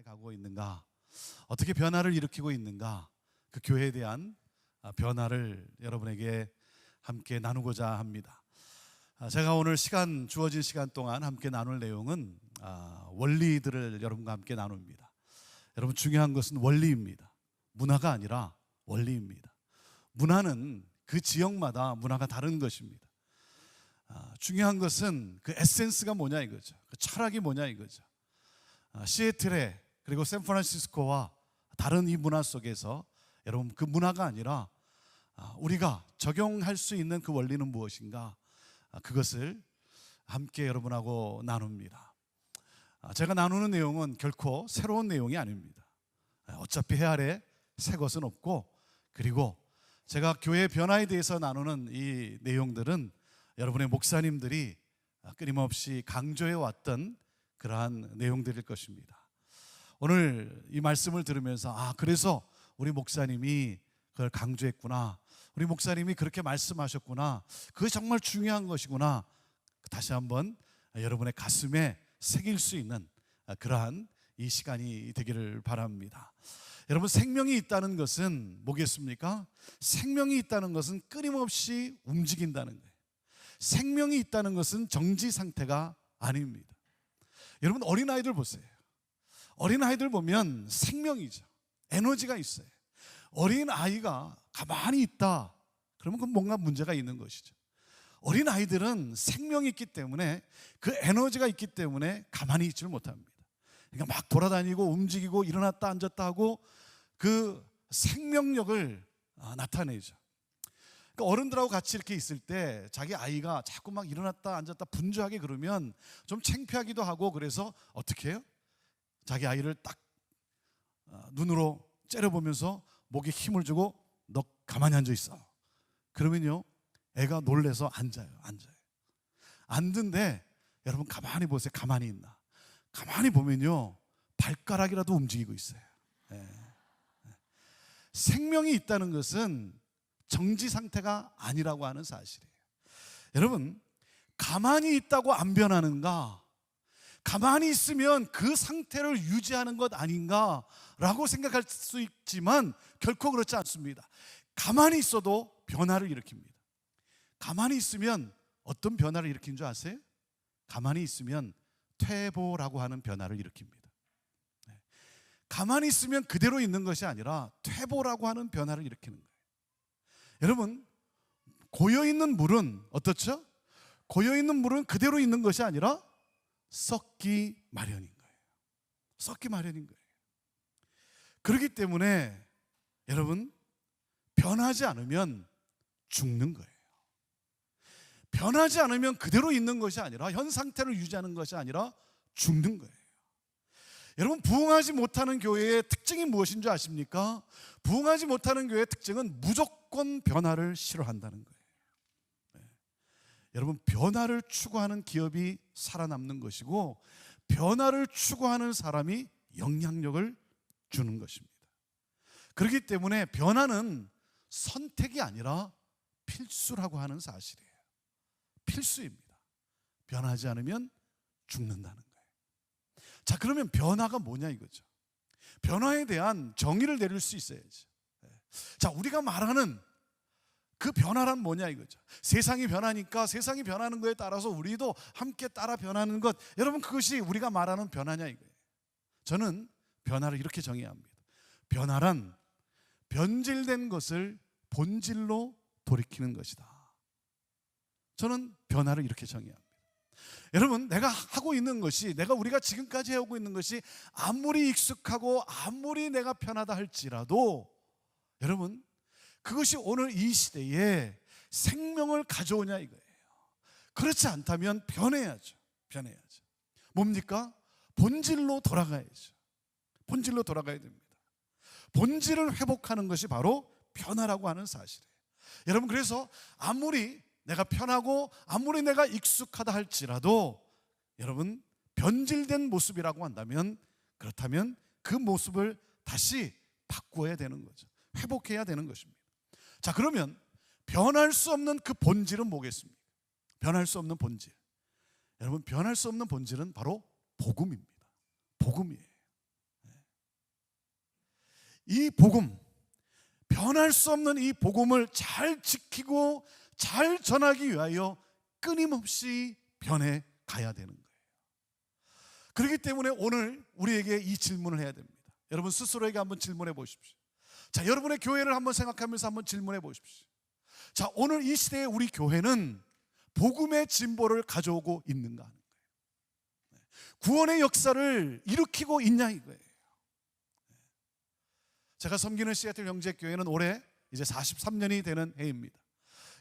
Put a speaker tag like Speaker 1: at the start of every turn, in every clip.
Speaker 1: 가고 있는가, 어떻게 변화를 일으키고 있는가, 그 교회에 대한 변화를 여러분에게 함께 나누고자 합니다. 제가 오늘 주어진 시간 동안 함께 나눌 내용은 원리들을 여러분과 함께 나눕니다. 여러분, 중요한 것은 원리입니다. 문화가 아니라 원리입니다. 문화는 그 지역마다 문화가 다른 것입니다. 중요한 것은 그 에센스가 뭐냐 이거죠. 그 철학이 뭐냐 이거죠. 시애틀에 그리고 샌프란시스코와 다른 이 문화 속에서 여러분, 그 문화가 아니라 우리가 적용할 수 있는 그 원리는 무엇인가, 그것을 함께 여러분하고 나눕니다. 제가 나누는 내용은 결코 새로운 내용이 아닙니다. 어차피 해 아래 새 것은 없고, 그리고 제가 교회 변화에 대해서 나누는 이 내용들은 여러분의 목사님들이 끊임없이 강조해 왔던 그러한 내용들일 것입니다. 오늘 이 말씀을 들으면서 그래서 우리 목사님이 그걸 강조했구나, 우리 목사님이 그렇게 말씀하셨구나, 그게 정말 중요한 것이구나, 다시 한번 여러분의 가슴에 새길 수 있는 그러한 이 시간이 되기를 바랍니다. 여러분, 생명이 있다는 것은 뭐겠습니까? 생명이 있다는 것은 끊임없이 움직인다는 거예요. 생명이 있다는 것은 정지 상태가 아닙니다. 여러분, 어린아이들 보세요. 어린아이들 보면 생명이죠. 에너지가 있어요. 어린아이가 가만히 있다 그러면 그건 뭔가 문제가 있는 것이죠. 어린아이들은 생명이 있기 때문에, 그 에너지가 있기 때문에 가만히 있지를 못합니다. 그러니까 막 돌아다니고 움직이고 일어났다 앉았다 하고 그 생명력을 나타내죠. 그러니까 어른들하고 같이 이렇게 있을 때 자기 아이가 자꾸 막 일어났다 앉았다 분주하게 그러면 좀 창피하기도 하고, 그래서 어떻게 해요? 자기 아이를 딱 눈으로 째려보면서 목에 힘을 주고 너 가만히 앉아 있어. 그러면요, 애가 놀래서 앉아요. 앉는데 여러분 가만히 보세요. 가만히 있나? 가만히 보면요, 발가락이라도 움직이고 있어요. 생명이 있다는 것은 정지 상태가 아니라고 하는 사실이에요. 여러분, 가만히 있다고 안 변하는가, 가만히 있으면 그 상태를 유지하는 것 아닌가라고 생각할 수 있지만 결코 그렇지 않습니다. 가만히 있어도 변화를 일으킵니다. 가만히 있으면 어떤 변화를 일으키는 줄 아세요? 가만히 있으면 퇴보라고 하는 변화를 일으킵니다. 가만히 있으면 그대로 있는 것이 아니라 퇴보라고 하는 변화를 일으키는 거예요. 여러분, 고여있는 물은 어떻죠? 고여있는 물은 그대로 있는 것이 아니라 썩기 마련인 거예요. 썩기 마련인 거예요. 그렇기 때문에 여러분, 변하지 않으면 죽는 거예요. 변하지 않으면 그대로 있는 것이 아니라, 현 상태를 유지하는 것이 아니라 죽는 거예요. 여러분, 부흥하지 못하는 교회의 특징이 무엇인 줄 아십니까? 부흥하지 못하는 교회의 특징은 무조건 변화를 싫어한다는 거예요. 여러분, 변화를 추구하는 기업이 살아남는 것이고, 변화를 추구하는 사람이 영향력을 주는 것입니다. 그렇기 때문에 변화는 선택이 아니라 필수라고 하는 사실이에요. 필수입니다. 변하지 않으면 죽는다는 거예요. 자, 그러면 변화가 뭐냐 이거죠. 변화에 대한 정의를 내릴 수 있어야죠. 자, 우리가 말하는 그 변화란 뭐냐 이거죠. 세상이 변하니까 세상이 변하는 거에 따라서 우리도 함께 따라 변하는 것, 여러분, 그것이 우리가 말하는 변화냐 이거예요. 저는 변화를 이렇게 정의합니다. 변화란 변질된 것을 본질로 돌이키는 것이다. 저는 변화를 이렇게 정의합니다. 여러분, 내가 하고 있는 것이, 우리가 지금까지 해오고 있는 것이 아무리 익숙하고 아무리 내가 편하다 할지라도, 여러분, 그것이 오늘 이 시대에 생명을 가져오냐 이거예요. 그렇지 않다면 변해야죠. 뭡니까? 본질로 돌아가야죠. 본질로 돌아가야 됩니다. 본질을 회복하는 것이 바로 변화라고 하는 사실이에요. 여러분, 그래서 아무리 내가 편하고 아무리 내가 익숙하다 할지라도, 여러분, 변질된 모습이라고 한다면, 그렇다면 그 모습을 다시 바꾸어야 되는 거죠. 회복해야 되는 것입니다. 자, 그러면 변할 수 없는 그 본질은 뭐겠습니까? 변할 수 없는 본질, 여러분, 변할 수 없는 본질은 바로 복음입니다. 복음이에요. 이 복음, 변할 수 없는 이 복음을 잘 지키고 잘 전하기 위하여 끊임없이 변해 가야 되는 거예요. 그렇기 때문에 오늘 우리에게 이 질문을 해야 됩니다. 여러분 스스로에게 한번 질문해 보십시오. 자, 여러분의 교회를 한번 생각하면서 한번 질문해 보십시오. 자, 오늘 이 시대에 우리 교회는 복음의 진보를 가져오고 있는가 하는 거예요. 구원의 역사를 일으키고 있냐 이거예요. 제가 섬기는 시애틀 형제교회는 올해 이제 43년이 되는 해입니다.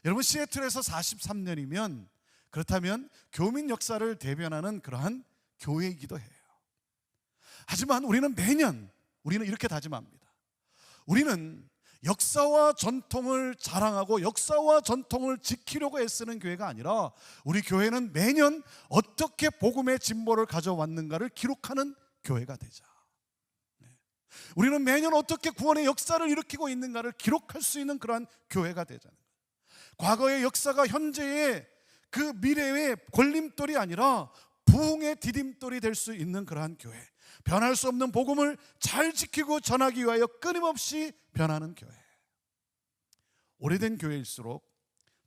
Speaker 1: 여러분 시애틀에서 43년이면 그렇다면 교민 역사를 대변하는 그러한 교회이기도 해요. 하지만 우리는 매년 우리는 이렇게 다짐합니다. 우리는 역사와 전통을 자랑하고 역사와 전통을 지키려고 애쓰는 교회가 아니라 우리 교회는 매년 어떻게 복음의 진보를 가져왔는가를 기록하는 교회가 되자. 우리는 매년 어떻게 구원의 역사를 일으키고 있는가를 기록할 수 있는 그러한 교회가 되자는 거예요. 과거의 역사가 현재의 그 미래의 걸림돌이 아니라 부흥의 디딤돌이 될 수 있는 그러한 교회, 변할 수 없는 복음을 잘 지키고 전하기 위하여 끊임없이 변하는 교회. 오래된 교회일수록,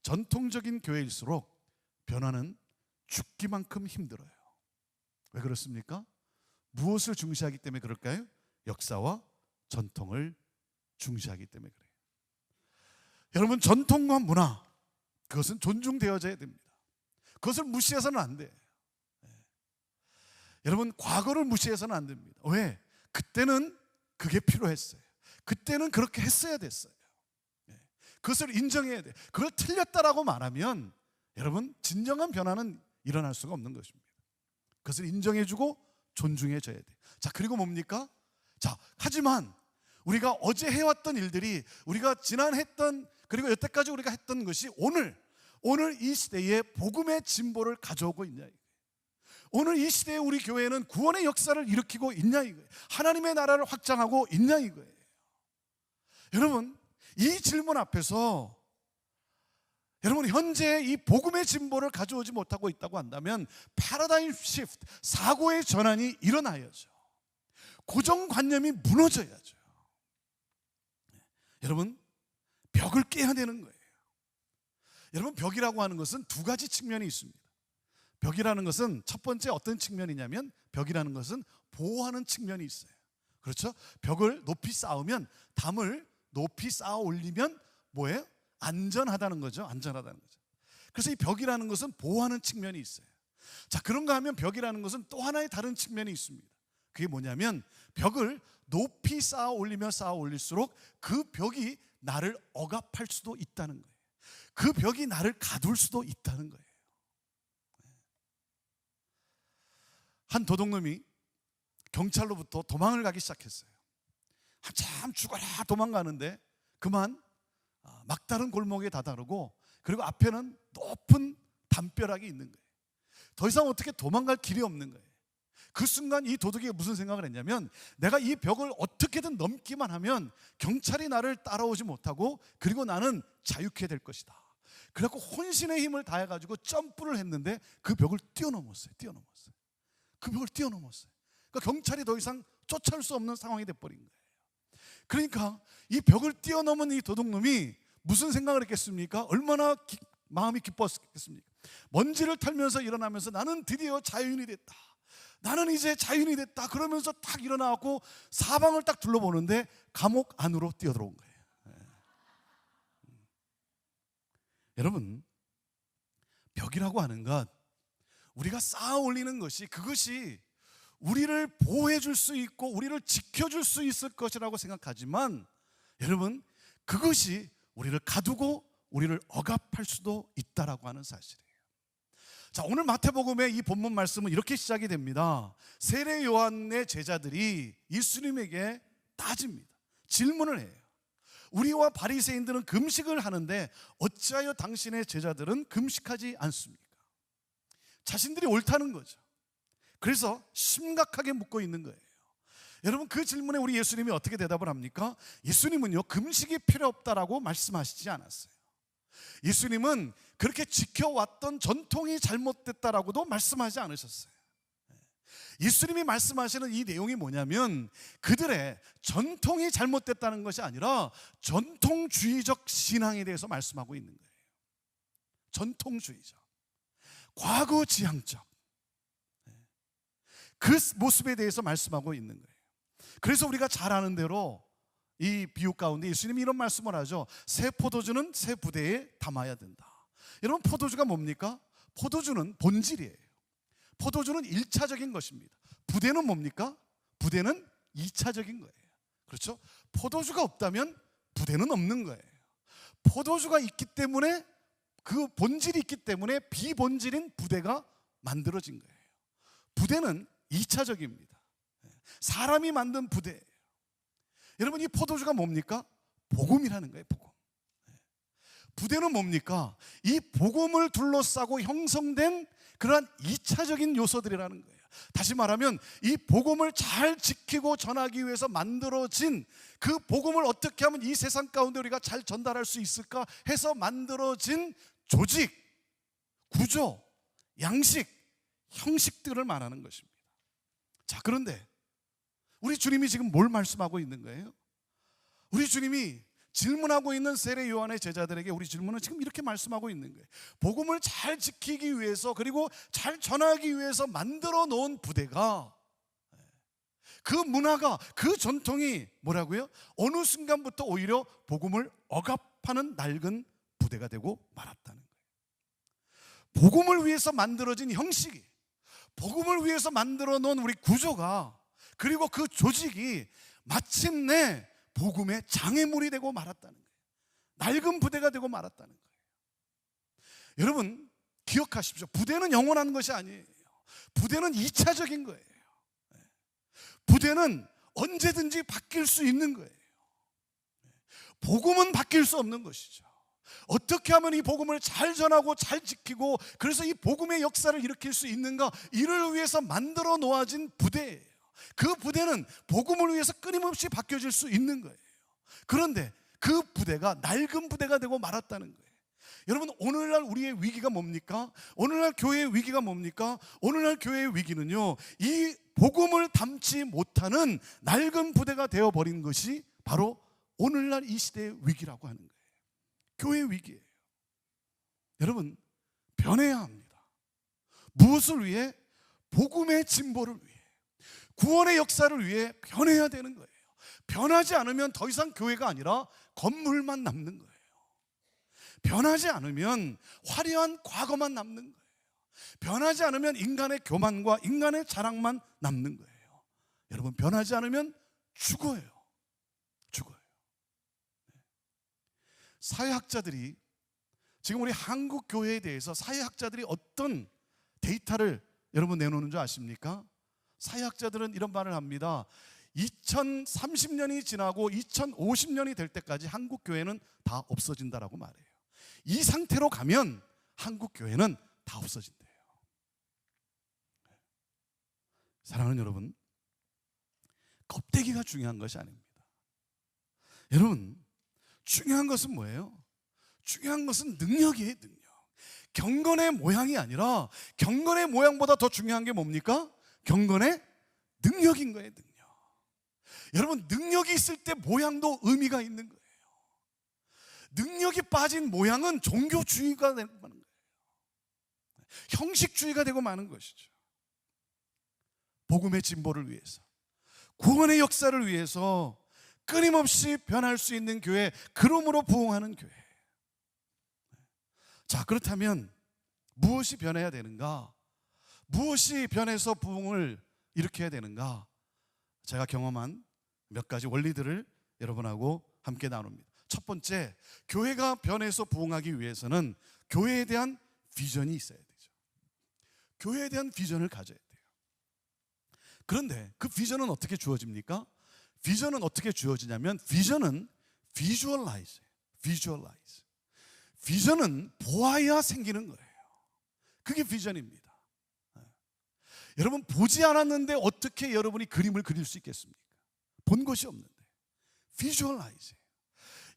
Speaker 1: 전통적인 교회일수록 변화는 죽기만큼 힘들어요. 왜 그렇습니까? 무엇을 중시하기 때문에 그럴까요? 역사와 전통을 중시하기 때문에 그래요. 여러분 전통과 문화, 그것은 존중되어져야 됩니다. 그것을 무시해서는 안 돼요. 여러분 과거를 무시해서는 안 됩니다. 왜? 그때는 그게 필요했어요. 그때는 그렇게 했어야 됐어요. 그것을 인정해야 돼요. 그걸 틀렸다라고 말하면 여러분 진정한 변화는 일어날 수가 없는 것입니다. 그것을 인정해주고 존중해줘야 돼요. 자, 그리고 뭡니까? 자, 하지만 우리가 어제 해왔던 일들이, 우리가 지난 했던, 그리고 여태까지 우리가 했던 것이 오늘 이 시대에 복음의 진보를 가져오고 있냐 이거예요. 오늘 이 시대에 우리 교회는 구원의 역사를 일으키고 있냐 이거예요. 하나님의 나라를 확장하고 있냐 이거예요. 여러분 이 질문 앞에서 여러분 현재 이 복음의 진보를 가져오지 못하고 있다고 한다면 패러다임 시프트, 사고의 전환이 일어나야죠. 고정관념이 무너져야죠. 여러분 벽을 깨야 되는 거예요. 여러분 벽이라고 하는 것은 두 가지 측면이 있습니다. 벽이라는 것은 첫 번째 어떤 측면이냐면 벽이라는 것은 보호하는 측면이 있어요. 그렇죠? 벽을 높이 쌓으면, 담을 높이 쌓아 올리면 뭐예요? 안전하다는 거죠. 안전하다는 거죠. 그래서 이 벽이라는 것은 보호하는 측면이 있어요. 자, 그런가 하면 벽이라는 것은 또 하나의 다른 측면이 있습니다. 그게 뭐냐면 벽을 높이 쌓아 올리면 쌓아 올릴수록 그 벽이 나를 억압할 수도 있다는 거예요. 그 벽이 나를 가둘 수도 있다는 거예요. 한 도둑놈이 경찰로부터 도망을 가기 시작했어요. 한참 죽어라 도망가는데 그만 막다른 골목에 다다르고, 그리고 앞에는 높은 담벼락이 있는 거예요. 더 이상 어떻게 도망갈 길이 없는 거예요. 그 순간 이 도둑이 무슨 생각을 했냐면, 내가 이 벽을 어떻게든 넘기만 하면 경찰이 나를 따라오지 못하고 그리고 나는 자유케 될 것이다. 그래갖고 혼신의 힘을 다해가지고 점프를 했는데 그 벽을 뛰어넘었어요. 그 벽을 뛰어넘었어요. 그러니까 경찰이 더 이상 쫓아올 수 없는 상황이 돼버린 거예요. 그러니까 이 벽을 뛰어넘은 이 도둑놈이 무슨 생각을 했겠습니까? 얼마나 마음이 기뻤겠습니까? 먼지를 털면서 일어나면서 나는 드디어 자유인이 됐다. 나는 이제 자유인이 됐다. 그러면서 딱 일어나고 사방을 딱 둘러보는데 감옥 안으로 뛰어들어온 거예요. 여러분 벽이라고 하는 것, 우리가 쌓아 올리는 것이, 그것이 우리를 보호해 줄 수 있고 우리를 지켜줄 수 있을 것이라고 생각하지만 여러분 그것이 우리를 가두고 우리를 억압할 수도 있다라고 하는 사실이에요. 자, 오늘 마태복음의 이 본문 말씀은 이렇게 시작이 됩니다. 세례 요한의 제자들이 예수님에게 따집니다. 질문을 해요. 우리와 바리새인들은 금식을 하는데 어찌하여 당신의 제자들은 금식하지 않습니까? 자신들이 옳다는 거죠. 그래서 심각하게 묻고 있는 거예요. 여러분 그 질문에 우리 예수님이 어떻게 대답을 합니까? 예수님은요 금식이 필요 없다라고 말씀하시지 않았어요. 예수님은 그렇게 지켜왔던 전통이 잘못됐다라고도 말씀하지 않으셨어요. 예수님이 말씀하시는 이 내용이 뭐냐면 그들의 전통이 잘못됐다는 것이 아니라 전통주의적 신앙에 대해서 말씀하고 있는 거예요. 전통주의적, 과거지향적 그 모습에 대해서 말씀하고 있는 거예요. 그래서 우리가 잘 아는 대로 이 비유 가운데 예수님이 이런 말씀을 하죠. 새 포도주는 새 부대에 담아야 된다. 여러분, 포도주가 뭡니까? 포도주는 본질이에요. 포도주는 1차적인 것입니다. 부대는 뭡니까? 부대는 2차적인 거예요. 그렇죠? 포도주가 없다면 부대는 없는 거예요. 포도주가 있기 때문에, 그 본질이 있기 때문에 비본질인 부대가 만들어진 거예요. 부대는 2차적입니다. 사람이 만든 부대예요. 여러분, 이 포도주가 뭡니까? 복음이라는 거예요. 복음. 부대는 뭡니까? 이 복음을 둘러싸고 형성된 그러한 2차적인 요소들이라는 거예요. 다시 말하면 이 복음을 잘 지키고 전하기 위해서 만들어진, 그 복음을 어떻게 하면 이 세상 가운데 우리가 잘 전달할 수 있을까 해서 만들어진 조직, 구조, 양식, 형식들을 말하는 것입니다. 자, 그런데 우리 주님이 지금 뭘 말씀하고 있는 거예요? 우리 주님이 질문하고 있는 세례 요한의 제자들에게 우리 질문은 지금 이렇게 말씀하고 있는 거예요. 복음을 잘 지키기 위해서, 그리고 잘 전하기 위해서 만들어 놓은 부대가, 그 문화가, 그 전통이 뭐라고요? 어느 순간부터 오히려 복음을 억압하는 낡은 부대가 되고 말았다는 거예요. 복음을 위해서 만들어진 형식이, 복음을 위해서 만들어 놓은 우리 구조가, 그리고 그 조직이 마침내 복음의 장애물이 되고 말았다는 거예요. 낡은 부대가 되고 말았다는 거예요. 여러분, 기억하십시오. 부대는 영원한 것이 아니에요. 부대는 2차적인 거예요. 부대는 언제든지 바뀔 수 있는 거예요. 복음은 바뀔 수 없는 것이죠. 어떻게 하면 이 복음을 잘 전하고 잘 지키고, 그래서 이 복음의 역사를 일으킬 수 있는가, 이를 위해서 만들어 놓아진 부대예요. 그 부대는 복음을 위해서 끊임없이 바뀌어질 수 있는 거예요. 그런데 그 부대가 낡은 부대가 되고 말았다는 거예요. 여러분, 오늘날 우리의 위기가 뭡니까? 오늘날 교회의 위기가 뭡니까? 오늘날 교회의 위기는요, 이 복음을 담지 못하는 낡은 부대가 되어버린 것이 바로 오늘날 이 시대의 위기라고 하는 거예요. 교회의 위기예요. 여러분, 변해야 합니다. 무엇을 위해? 복음의 진보를 위해, 구원의 역사를 위해 변해야 되는 거예요. 변하지 않으면 더 이상 교회가 아니라 건물만 남는 거예요. 변하지 않으면 화려한 과거만 남는 거예요. 변하지 않으면 인간의 교만과 인간의 자랑만 남는 거예요. 여러분, 변하지 않으면 죽어요. 죽어요. 사회학자들이 지금 우리 한국 교회에 대해서, 사회학자들이 어떤 데이터를 여러분 내놓는 줄 아십니까? 사회학자들은 이런 말을 합니다. 2030년이 지나고 2050년이 될 때까지 한국 교회는 다 없어진다라고 말해요. 이 상태로 가면 한국 교회는 다 없어진대요. 사랑하는 여러분, 껍데기가 중요한 것이 아닙니다. 여러분, 중요한 것은 뭐예요? 중요한 것은 능력이에요. 능력. 경건의 모양이 아니라, 경건의 모양보다 더 중요한 게 뭡니까? 경건의 능력인 거예요. 능력. 여러분, 능력이 있을 때 모양도 의미가 있는 거예요. 능력이 빠진 모양은 종교주의가 되고 마는 거예요. 형식주의가 되고 마는 것이죠. 복음의 진보를 위해서, 구원의 역사를 위해서 끊임없이 변할 수 있는 교회, 그러므로 부흥하는 교회. 자, 그렇다면 무엇이 변해야 되는가? 무엇이 변해서 부흥을 일으켜야 되는가? 제가 경험한 몇 가지 원리들을 여러분하고 함께 나눕니다. 첫 번째, 교회가 변해서 부흥하기 위해서는 교회에 대한 비전이 있어야 되죠. 교회에 대한 비전을 가져야 돼요. 그런데 그 비전은 어떻게 주어집니까? 비전은 어떻게 주어지냐면, 비전은 visualize. 비전은 보아야 생기는 거예요. 그게 비전입니다. 여러분, 보지 않았는데 어떻게 여러분이 그림을 그릴 수 있겠습니까? 본 것이 없는데. visualize.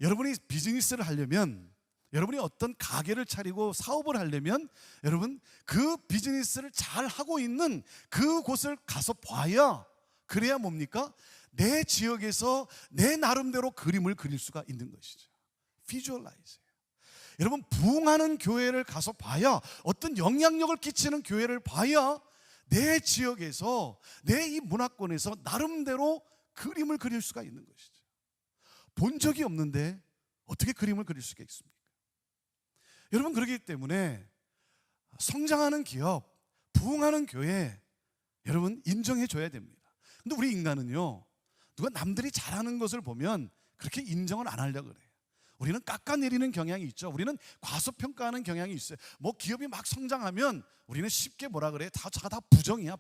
Speaker 1: 여러분이 비즈니스를 하려면 여러분이 어떤 가게를 차리고 사업을 하려면 여러분 그 비즈니스를 잘 하고 있는 그곳을 가서 봐야, 그래야 뭡니까? 내 지역에서 내 나름대로 그림을 그릴 수가 있는 것이죠. 비주얼라이즈. 여러분 부흥하는 교회를 가서 봐야, 어떤 영향력을 끼치는 교회를 봐야 내 지역에서, 내 이 문화권에서 나름대로 그림을 그릴 수가 있는 것이죠. 본 적이 없는데 어떻게 그림을 그릴 수가 있습니까? 여러분 그렇기 때문에 성장하는 기업, 부흥하는 교회 여러분 인정해 줘야 됩니다. 근데 우리 인간은요, 누가 남들이 잘하는 것을 보면 그렇게 인정을 안 하려고 그래요. 우리는 깎아내리는 경향이 있죠. 우리는 과소평가하는 경향이 있어요. 뭐 기업이 막 성장하면 우리는 쉽게 뭐라 그래요? 다 부정이야,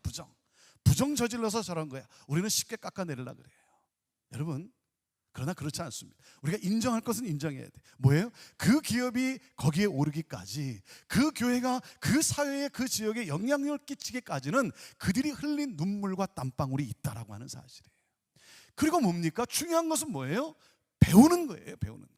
Speaker 1: 부정 저질러서 저런 거야. 우리는 쉽게 깎아내리려고 그래요. 여러분 그러나 그렇지 않습니다. 우리가 인정할 것은 인정해야 돼. 뭐예요? 그 기업이 거기에 오르기까지, 그 교회가 그 사회에, 그 지역에 영향력을 끼치기까지는 그들이 흘린 눈물과 땀방울이 있다라고 하는 사실이에요. 그리고 뭡니까? 중요한 것은 뭐예요? 배우는 거예요. 배우는 거.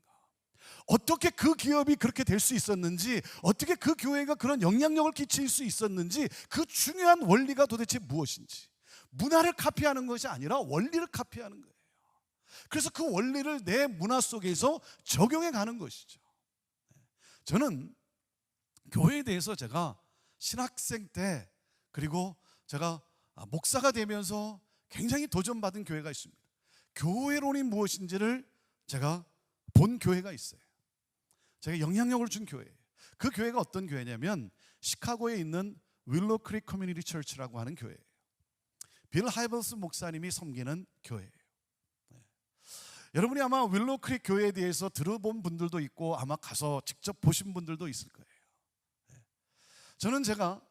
Speaker 1: 어떻게 그 기업이 그렇게 될 수 있었는지, 어떻게 그 교회가 그런 영향력을 끼칠 수 있었는지, 그 중요한 원리가 도대체 무엇인지. 문화를 카피하는 것이 아니라 원리를 카피하는 거예요. 그래서 그 원리를 내 문화 속에서 적용해 가는 것이죠. 저는 교회에 대해서 제가 신학생 때, 그리고 제가 목사가 되면서 굉장히 도전받은 교회가 있습니다. 교회론이 무엇인지를 제가 본 교회가 있어요. 제가 영향력을 준 교회예요. 그 교회가 어떤 교회냐면 시카고에 있는 윌로우 크릭 커뮤니티 처치라고 하는 교회예요. 빌 하이벌스 목사님이 섬기는 교회예요. 여러분이 아마 윌로우 크릭 교회에 대해서 들어본 분들도 있고 아마 가서 직접 보신 분들도 있을 거예요. 저는 제가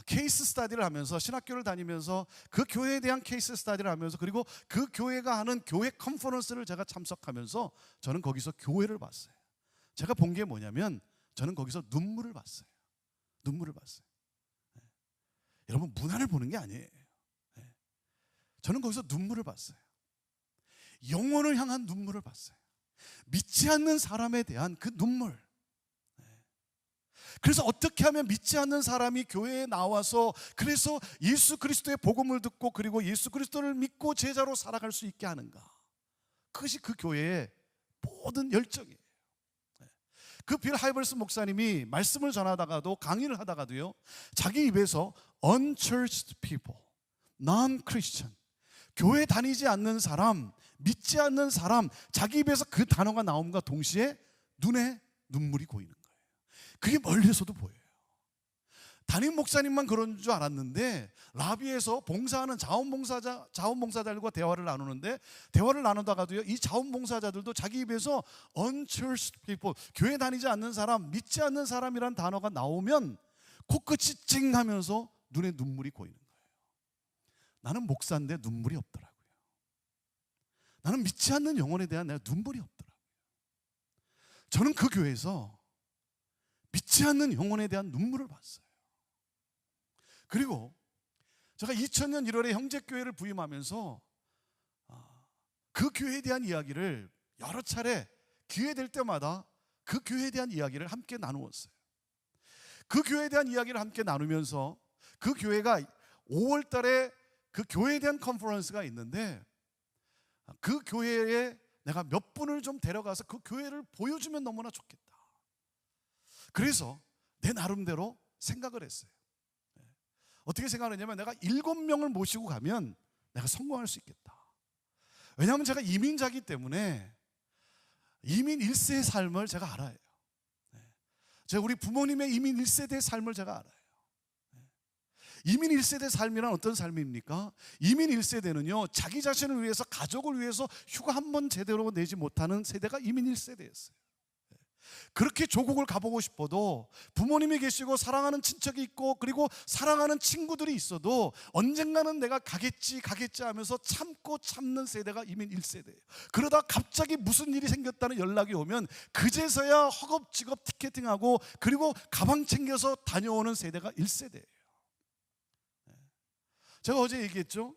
Speaker 1: 케이스 스터디를 하면서, 신학교를 다니면서 그 교회에 대한 케이스 스터디를 하면서, 그리고 그 교회가 하는 교회 컨퍼런스를 제가 참석하면서 저는 거기서 교회를 봤어요. 제가 본 게 뭐냐면 저는 거기서 눈물을 봤어요. 눈물을 봤어요. 여러분 문화를 보는 게 아니에요. 저는 거기서 눈물을 봤어요. 영혼을 향한 눈물을 봤어요. 믿지 않는 사람에 대한 그 눈물. 그래서 어떻게 하면 믿지 않는 사람이 교회에 나와서, 그래서 예수 그리스도의 복음을 듣고 그리고 예수 그리스도를 믿고 제자로 살아갈 수 있게 하는가. 그것이 그 교회의 모든 열정이에요. 그 빌 하이벌스 목사님이 말씀을 전하다가도, 강의를 하다가도요, 자기 입에서 unchurched people, non-Christian, 교회 다니지 않는 사람, 믿지 않는 사람, 자기 입에서 그 단어가 나옴과 동시에 눈에 눈물이 고이는 거예요. 그게 멀리서도 보여요. 담임 목사님만 그런 줄 알았는데 라비에서 봉사하는 자원봉사자들과 대화를 나누는데, 대화를 나누다가도요, 이 자원봉사자들도 자기 입에서 unchurched people, 교회 다니지 않는 사람, 믿지 않는 사람이란 단어가 나오면 코끝이 찡 하면서 눈에 눈물이 고이는 거예요. 나는 목사인데 눈물이 없더라고요. 나는 믿지 않는 영혼에 대한 내가 눈물이 없더라고요. 저는 그 교회에서 믿지 않는 영혼에 대한 눈물을 봤어요. 그리고 제가 2000년 1월에 형제교회를 부임하면서 그 교회에 대한 이야기를 여러 차례 기회 될 때마다 그 교회에 대한 이야기를 함께 나누었어요. 그 교회에 대한 이야기를 함께 나누면서 그 교회가 5월 달에 그 교회에 대한 컨퍼런스가 있는데, 그 교회에 내가 몇 분을 좀 데려가서 그 교회를 보여주면 너무나 좋겠다. 그래서 내 나름대로 생각을 했어요. 어떻게 생각하냐면 내가 7명을 모시고 가면 내가 성공할 수 있겠다. 왜냐하면 제가 이민자이기 때문에 이민 1세의 삶을 제가 알아요. 제가 우리 부모님의 이민 1세대의 삶을 제가 알아요. 이민 1세대 삶이란 어떤 삶입니까? 이민 1세대는요, 자기 자신을 위해서, 가족을 위해서 휴가 한 번 제대로 내지 못하는 세대가 이민 1세대였어요. 그렇게 조국을 가보고 싶어도 부모님이 계시고 사랑하는 친척이 있고 그리고 사랑하는 친구들이 있어도 언젠가는 내가 가겠지 하면서 참고 참는 세대가 이민 1세대예요. 그러다 갑자기 무슨 일이 생겼다는 연락이 오면 그제서야 허겁지겁 티켓팅하고 그리고 가방 챙겨서 다녀오는 세대가 1세대예요. 제가 어제 얘기했죠.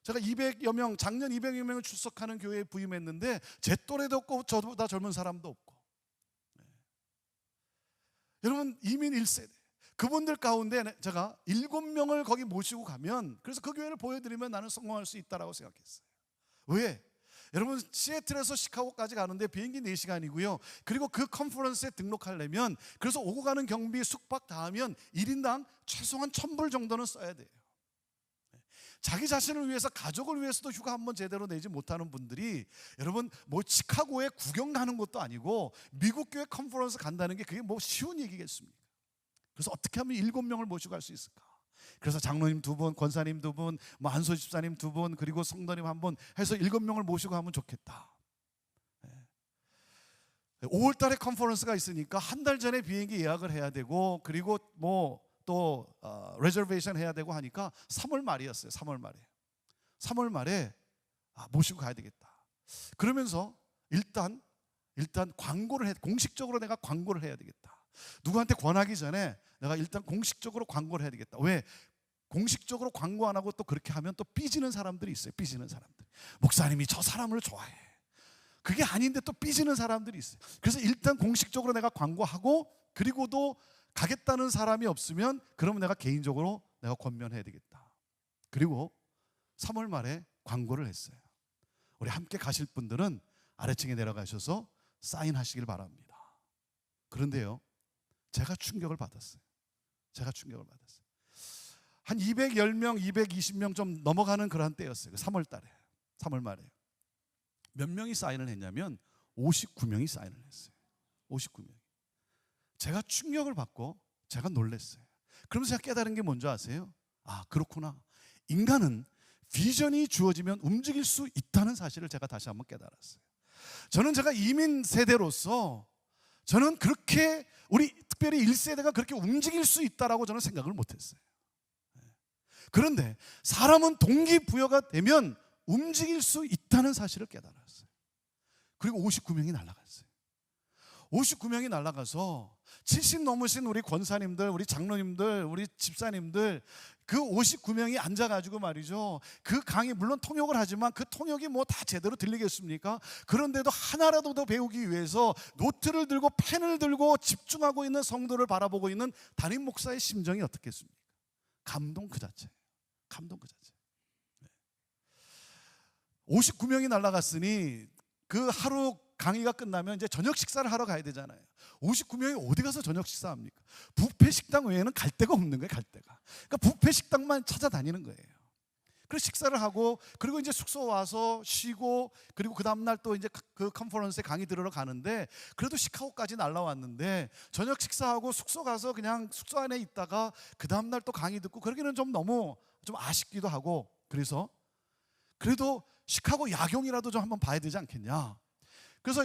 Speaker 1: 제가 200여 명, 작년 200여 명을 출석하는 교회에 부임했는데 제 또래도 없고 저보다 젊은 사람도 없고, 여러분 이민 1세대 그분들 가운데 제가 7명을 거기 모시고 가면, 그래서 그 교회를 보여드리면 나는 성공할 수 있다라고 생각했어요. 왜? 여러분 시애틀에서 시카고까지 가는데 비행기 4시간이고요. 그리고 그 컨퍼런스에 등록하려면, 그래서 오고 가는 경비 숙박 다 하면 1인당 최소한 $1,000 정도는 써야 돼요. 자기 자신을 위해서, 가족을 위해서도 휴가 한번 제대로 내지 못하는 분들이, 여러분 뭐 시카고에 구경 가는 것도 아니고 미국 교회 컨퍼런스 간다는 게 그게 뭐 쉬운 얘기겠습니까? 그래서 어떻게 하면 7명을 모시고 갈 수 있을까? 그래서 장로님 2분, 권사님 2분, 뭐 한소 집사님 2분, 그리고 성도님 1분 해서 7명을 모시고 하면 좋겠다. 5월 달에 컨퍼런스가 있으니까 한 달 전에 비행기 예약을 해야 되고, 그리고 뭐 또 레저베이션 해야 되고 하니까 3월 말이었어요. 3월 말에 모시고 가야 되겠다. 그러면서 일단 광고를 공식적으로 내가 광고를 해야 되겠다. 누구한테 권하기 전에 내가 일단 공식적으로 광고를 해야 되겠다. 왜? 공식적으로 광고 안 하고 또 그렇게 하면 또 삐지는 사람들이 있어요. 삐지는 사람들. 목사님이 저 사람을 좋아해. 그게 아닌데 또 삐지는 사람들이 있어요. 그래서 일단 공식적으로 내가 광고하고, 그리고도 가겠다는 사람이 없으면 그러면 내가 개인적으로 내가 권면해야 되겠다. 그리고 3월 말에 광고를 했어요. 우리 함께 가실 분들은 아래층에 내려가셔서 사인하시길 바랍니다. 그런데요, 제가 충격을 받았어요. 한 210명, 220명 좀 넘어가는 그런 때였어요. 3월 말에. 몇 명이 사인을 했냐면 59명이 사인을 했어요. 59명이. 제가 충격을 받고 제가 놀랐어요. 그러면서 제가 깨달은 게 뭔지 아세요? 아, 그렇구나. 인간은 비전이 주어지면 움직일 수 있다는 사실을 제가 다시 한번 깨달았어요. 저는 제가 이민 세대로서 저는 그렇게, 우리 특별히 1세대가 그렇게 움직일 수 있다라고 저는 생각을 못했어요. 그런데 사람은 동기부여가 되면 움직일 수 있다는 사실을 깨달았어요. 그리고 59명이 날아갔어요. 59명이 날아가서 70 넘으신 우리 권사님들, 우리 장로님들, 우리 집사님들, 그 59명이 앉아가지고 말이죠, 그 강의, 물론 통역을 하지만 그 통역이 뭐 다 제대로 들리겠습니까? 그런데도 하나라도 더 배우기 위해서 노트를 들고 펜을 들고 집중하고 있는 성도를 바라보고 있는 담임 목사의 심정이 어떻겠습니까? 감동 그 자체. 59명이 날아갔으니 그 하루 강의가 끝나면 이제 저녁 식사를 하러 가야 되잖아요. 59명이 어디 가서 저녁 식사합니까? 뷔페 식당 외에는 갈 데가 없는 거예요. 그러니까 뷔페 식당만 찾아다니는 거예요. 그래서 식사를 하고, 그리고 이제 숙소 와서 쉬고, 그리고 그 다음날 또 이제 그 컨퍼런스에 강의 들으러 가는데, 그래도 시카고까지 날라왔는데 저녁 식사하고 숙소 가서 그냥 숙소 안에 있다가 그 다음날 또 강의 듣고, 그러기는 좀 너무 좀 아쉽기도 하고, 그래서 그래도 시카고 야경이라도 좀 한번 봐야 되지 않겠냐. 그래서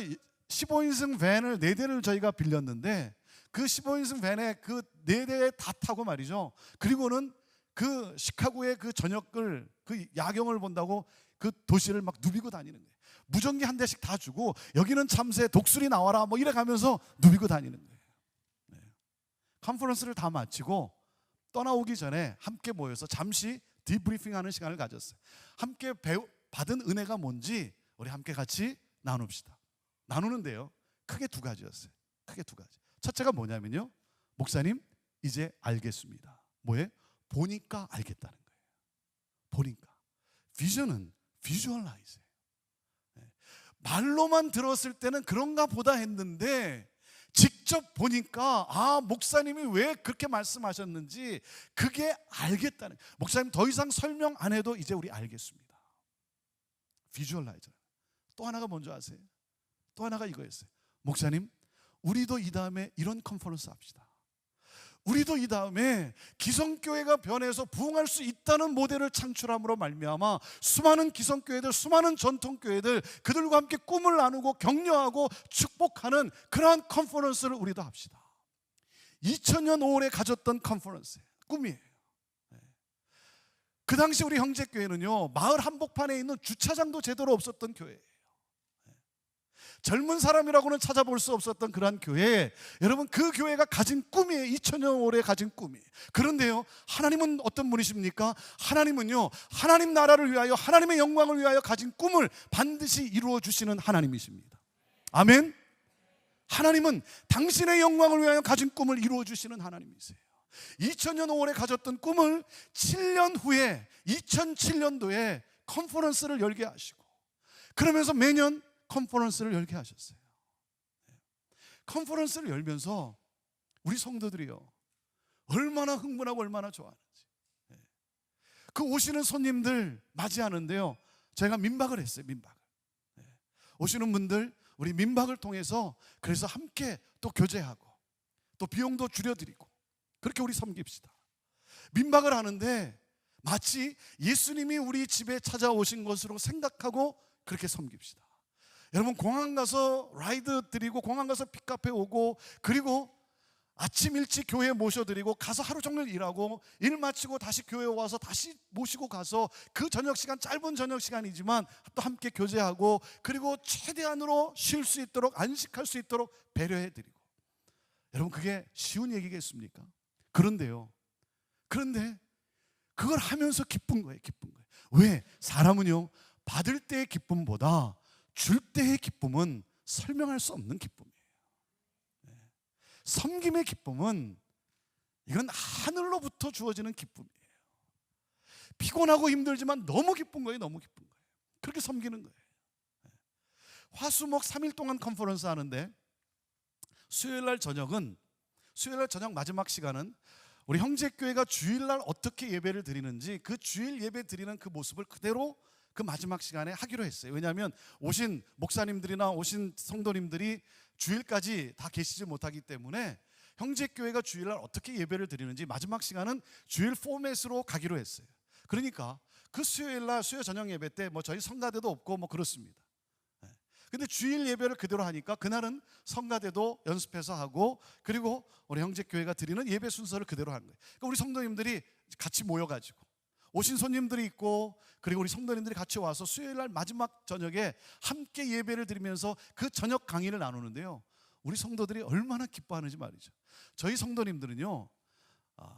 Speaker 1: 15인승 밴을 4대를 저희가 빌렸는데, 그 15인승 밴에 그 4대 다 타고 말이죠, 그리고는 그 시카고의 그 저녁을, 그 야경을 본다고 그 도시를 막 누비고 다니는 거예요. 무전기 한 대씩 다 주고, 여기는 참새 독수리 나와라 뭐 이래 가면서 누비고 다니는 거예요. 컨퍼런스를 다 마치고 떠나오기 전에 함께 모여서 잠시 디브리핑하는 시간을 가졌어요. 함께 받은 은혜가 뭔지 우리 함께 같이 나눕시다. 나누는데요, 크게 2가지였어요. 첫째가 뭐냐면요, 목사님 이제 알겠습니다. 뭐예요? 보니까 알겠다는 거예요. 보니까. 비전은 비주얼라이즈예요. 말로만 들었을 때는 그런가 보다 했는데, 직접 보니까 아, 목사님이 왜 그렇게 말씀하셨는지 그게 알겠다는 거예요. 목사님 더 이상 설명 안 해도 이제 우리 알겠습니다. 비주얼라이즈. 또 하나가 뭔지 아세요? 또 하나가 이거였어요. 목사님, 우리도 이 다음에 이런 컨퍼런스 합시다. 우리도 이 다음에 기성교회가 변해서 부흥할 수 있다는 모델을 창출함으로 말미암아 수많은 기성교회들, 수많은 전통교회들, 그들과 함께 꿈을 나누고 격려하고 축복하는 그러한 컨퍼런스를 우리도 합시다. 2000년 5월에 가졌던 컨퍼런스예요. 꿈이에요. 그 당시 우리 형제교회는요, 마을 한복판에 있는 주차장도 제대로 없었던 교회예요. 젊은 사람이라고는 찾아볼 수 없었던 그러한 교회, 여러분 그 교회가 가진 꿈이에요. 2000년 오래 가진 꿈이. 그런데요, 하나님은 어떤 분이십니까? 하나님은요, 하나님 나라를 위하여, 하나님의 영광을 위하여 가진 꿈을 반드시 이루어 주시는 하나님이십니다. 아멘. 하나님은 당신의 영광을 위하여 가진 꿈을 이루어 주시는 하나님이세요. 2000년 5월에 가졌던 꿈을 7년 후에 2007년도에 컨퍼런스를 열게 하시고, 그러면서 매년 컨퍼런스를 열게 하셨어요. 컨퍼런스를 열면서 우리 성도들이요, 얼마나 흥분하고 얼마나 좋아하는지. 그 오시는 손님들 맞이하는데요, 저희가 민박을 했어요. 민박을. 오시는 분들 우리 민박을 통해서 그래서 함께 또 교제하고 또 비용도 줄여드리고 그렇게 우리 섬깁시다. 민박을 하는데 마치 예수님이 우리 집에 찾아오신 것으로 생각하고 그렇게 섬깁시다. 여러분, 공항 가서 라이드 드리고 공항 가서 픽업해 오고, 그리고 아침 일찍 교회에 모셔드리고 가서 하루 종일 일하고 일 마치고 다시 교회에 와서 다시 모시고 가서 그 저녁 시간, 짧은 저녁 시간이지만 또 함께 교제하고, 그리고 최대한으로 쉴 수 있도록, 안식할 수 있도록 배려해드리고. 여러분, 그게 쉬운 얘기겠습니까? 그런데 그걸 하면서 기쁜 거예요. 기쁜 거예요. 왜? 사람은요, 받을 때의 기쁨보다 줄 때의 기쁨은 설명할 수 없는 기쁨이에요. 섬김의 기쁨은 이건 하늘로부터 주어지는 기쁨이에요. 피곤하고 힘들지만 너무 기쁜 거예요. 너무 기쁜 거예요. 그렇게 섬기는 거예요. 화수목 3일 동안 컨퍼런스 하는데, 수요일날 저녁 마지막 시간은 우리 형제교회가 주일날 어떻게 예배를 드리는지, 그 주일 예배 드리는 그 모습을 그대로 그 마지막 시간에 하기로 했어요. 왜냐하면 오신 목사님들이나 오신 성도님들이 주일까지 다 계시지 못하기 때문에 형제교회가 주일날 어떻게 예배를 드리는지 마지막 시간은 주일 포맷으로 가기로 했어요. 그러니까 그 수요일날 수요 저녁 예배 때 뭐 저희 성가대도 없고 뭐 그렇습니다. 근데 주일 예배를 그대로 하니까 그날은 성가대도 연습해서 하고, 그리고 우리 형제교회가 드리는 예배 순서를 그대로 하는 거예요. 그러니까 우리 성도님들이 같이 모여가지고 오신 손님들이 있고, 그리고 우리 성도님들이 같이 와서 수요일날 마지막 저녁에 함께 예배를 드리면서 그 저녁 강의를 나누는데요, 우리 성도들이 얼마나 기뻐하는지 말이죠. 저희 성도님들은요,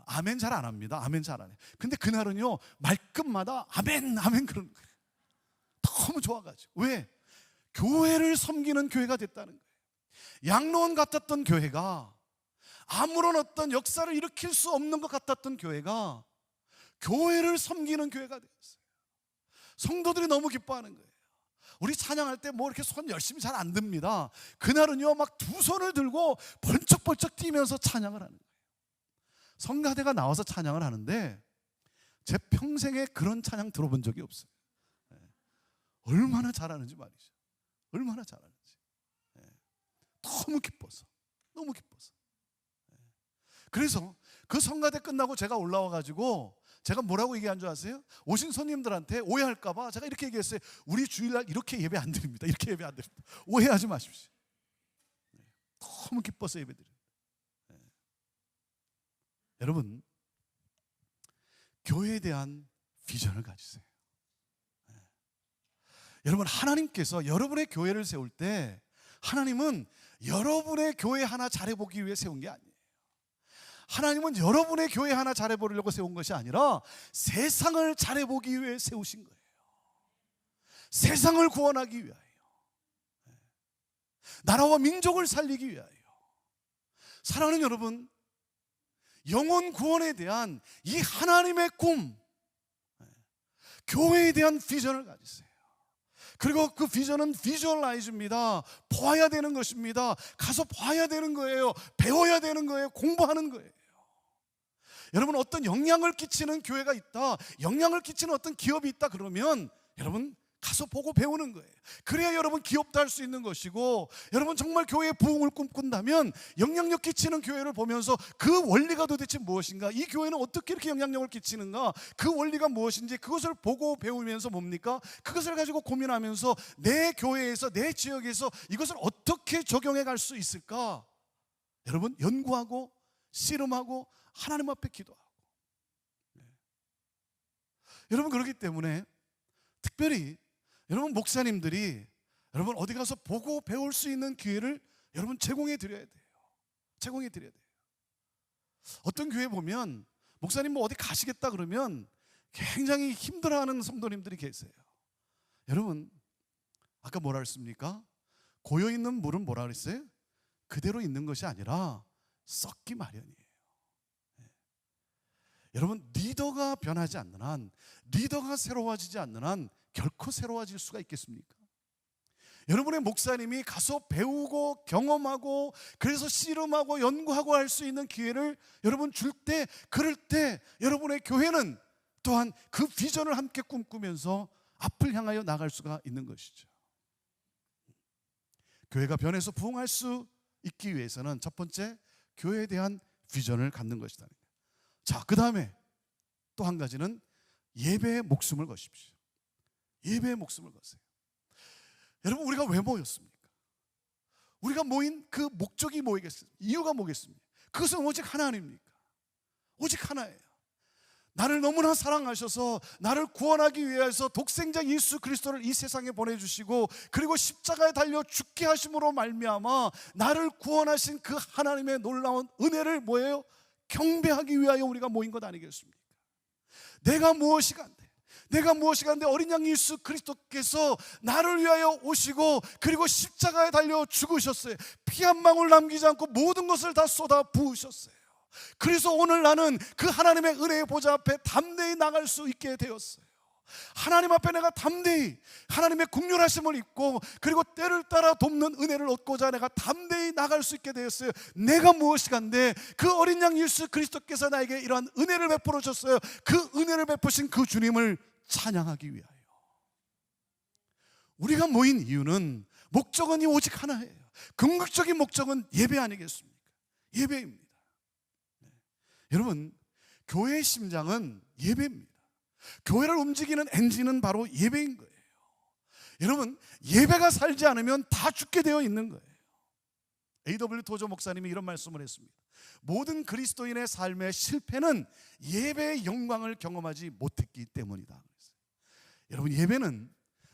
Speaker 1: 아멘 잘 안 합니다. 아멘 잘 안 해요. 근데 그날은요, 말끝마다 아멘 아멘 그러는 거예요. 너무 좋아가지고. 왜? 교회를 섬기는 교회가 됐다는 거예요. 양로원 같았던 교회가, 아무런 어떤 역사를 일으킬 수 없는 것 같았던 교회가 교회를 섬기는 교회가 되었어요. 성도들이 너무 기뻐하는 거예요. 우리 찬양할 때 뭐 이렇게 손 열심히 잘 안 듭니다. 그날은요, 막 두 손을 들고 번쩍번쩍 뛰면서 찬양을 하는 거예요. 성가대가 나와서 찬양을 하는데 제 평생에 그런 찬양 들어본 적이 없어요. 얼마나 잘하는지 말이죠. 얼마나 잘하는지. 너무 기뻐서. 그래서 그 성가대 끝나고 제가 올라와가지고 제가 뭐라고 얘기한 줄 아세요? 오신 손님들한테 오해할까봐 제가 이렇게 얘기했어요. 우리 주일날 이렇게 예배 안 드립니다. 이렇게 예배 안 드립니다. 오해하지 마십시오. 너무 기뻐서 예배 드려요. 여러분, 교회에 대한 비전을 가지세요. 여러분, 하나님께서 여러분의 교회를 세울 때 하나님은 여러분의 교회 하나 잘해보기 위해 세운 게 아니에요. 하나님은 여러분의 교회 하나 잘해보려고 세운 것이 아니라 세상을 잘해보기 위해 세우신 거예요. 세상을 구원하기 위하여, 나라와 민족을 살리기 위하여. 사랑하는 여러분, 영혼 구원에 대한 이 하나님의 꿈, 교회에 대한 비전을 가지세요. 그리고 그 비전은 비주얼라이즈입니다. 보아야 되는 것입니다. 가서 봐야 되는 거예요. 배워야 되는 거예요. 공부하는 거예요. 여러분, 어떤 영향을 끼치는 교회가 있다, 영향을 끼치는 어떤 기업이 있다 그러면 여러분 가서 보고 배우는 거예요. 그래야 여러분 기업도 할 수 있는 것이고, 여러분 정말 교회의 부흥을 꿈꾼다면 영향력 끼치는 교회를 보면서 그 원리가 도대체 무엇인가, 이 교회는 어떻게 이렇게 영향력을 끼치는가, 그 원리가 무엇인지 그것을 보고 배우면서 뭡니까? 그것을 가지고 고민하면서 내 교회에서, 내 지역에서 이것을 어떻게 적용해 갈 수 있을까? 여러분 연구하고 씨름하고 하나님 앞에 기도하고. 여러분, 그렇기 때문에 특별히 여러분 목사님들이 여러분 어디 가서 보고 배울 수 있는 기회를 여러분 제공해 드려야 돼요. 제공해 드려야 돼요. 어떤 교회 보면 목사님 뭐 어디 가시겠다 그러면 굉장히 힘들어하는 성도님들이 계세요. 여러분, 아까 뭐라 그랬습니까? 고여있는 물은 뭐라 그랬어요? 그대로 있는 것이 아니라 썩기 마련이에요. 여러분, 리더가 변하지 않는 한, 리더가 새로워지지 않는 한 결코 새로워질 수가 있겠습니까? 여러분의 목사님이 가서 배우고 경험하고 그래서 씨름하고 연구하고 할 수 있는 기회를 여러분 줄 때, 그럴 때 여러분의 교회는 또한 그 비전을 함께 꿈꾸면서 앞을 향하여 나갈 수가 있는 것이죠. 교회가 변해서 부흥할 수 있기 위해서는 첫 번째, 교회에 대한 비전을 갖는 것이다. 자, 그 다음에 또 한 가지는 예배에 목숨을 거십시오. 예배에 목숨을 거세요. 여러분, 우리가 왜 모였습니까? 우리가 모인 그 목적이 뭐겠습니까? 이유가 뭐겠습니까? 그것은 오직 하나입니까? 오직 하나예요. 나를 너무나 사랑하셔서 나를 구원하기 위해서 독생자 예수 그리스도를 이 세상에 보내주시고 그리고 십자가에 달려 죽게 하심으로 말미암아 나를 구원하신 그 하나님의 놀라운 은혜를 뭐예요? 경배하기 위하여 우리가 모인 것 아니겠습니까? 내가 무엇이 간데 어린 양 예수 그리스도께서 나를 위하여 오시고 그리고 십자가에 달려 죽으셨어요. 피 한 방울 남기지 않고 모든 것을 다 쏟아 부으셨어요. 그래서 오늘 나는 그 하나님의 은혜의 보좌 앞에 담대히 나갈 수 있게 되었어요. 하나님 앞에 내가 담대히 하나님의 긍휼하심을 입고 그리고 때를 따라 돕는 은혜를 얻고자 내가 담대히 나갈 수 있게 되었어요. 내가 무엇이간데 그 어린 양 예수 그리스도께서 나에게 이러한 은혜를 베풀어 줬어요. 그 은혜를 베푸신 그 주님을 찬양하기 위하여. 우리가 모인 이유는 목적은 오직 하나예요. 궁극적인 목적은 예배 아니겠습니까? 예배입니다. 여러분, 교회의 심장은 예배입니다. 교회를 움직이는 엔진은 바로 예배인 거예요. 여러분, 예배가 살지 않으면 다 죽게 되어 있는 거예요. A.W. 토저 목사님이 이런 말씀을 했습니다. 모든 그리스도인의 삶의 실패는 예배의 영광을 경험하지 못했기 때문이다. 그랬어요. 여러분, 예배는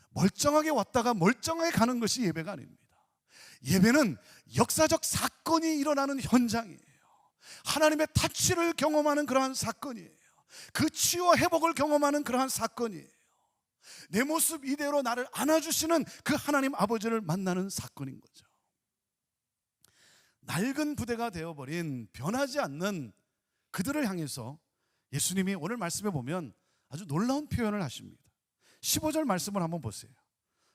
Speaker 1: 멀쩡하게 왔다가 멀쩡하게 가는 것이 예배가 아닙니다. 예배는 역사적 사건이 일어나는 현장이에요. 하나님의 타치를 경험하는 그러한 사건이에요. 그 치유와 회복을 경험하는 그러한 사건이에요. 내 모습 이대로 나를 안아주시는 그 하나님 아버지를 만나는 사건인 거죠. 낡은 부대가 되어버린 변하지 않는 그들을 향해서 예수님이 오늘 말씀에 보면 아주 놀라운 표현을 하십니다. 15절 말씀을 한번 보세요.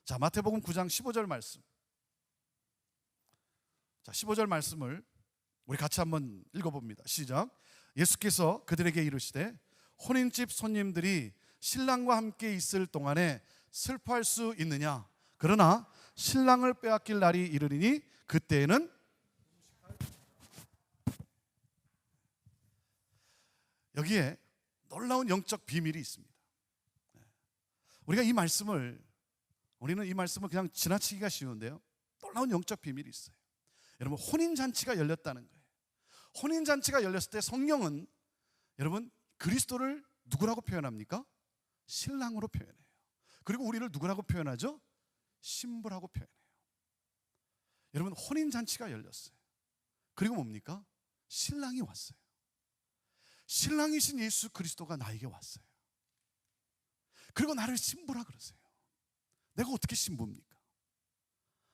Speaker 1: 자, 마태복음 9장 15절 말씀. 자, 15절 말씀을 우리 같이 한번 읽어봅니다. 시작. 예수께서 그들에게 이르시되 혼인집 손님들이 신랑과 함께 있을 동안에 슬퍼할 수 있느냐? 그러나 신랑을 빼앗길 날이 이르리니 그때에는 여기에 놀라운 영적 비밀이 있습니다. 우리는 이 말씀을 그냥 지나치기가 쉬운데요, 놀라운 영적 비밀이 있어요. 여러분, 혼인잔치가 열렸다는 거예요. 혼인잔치가 열렸을 때 성령은 여러분 그리스도를 누구라고 표현합니까? 신랑으로 표현해요. 그리고 우리를 누구라고 표현하죠? 신부라고 표현해요. 여러분, 혼인잔치가 열렸어요. 그리고 뭡니까? 신랑이 왔어요. 신랑이신 예수 그리스도가 나에게 왔어요. 그리고 나를 신부라 그러세요. 내가 어떻게 신부입니까?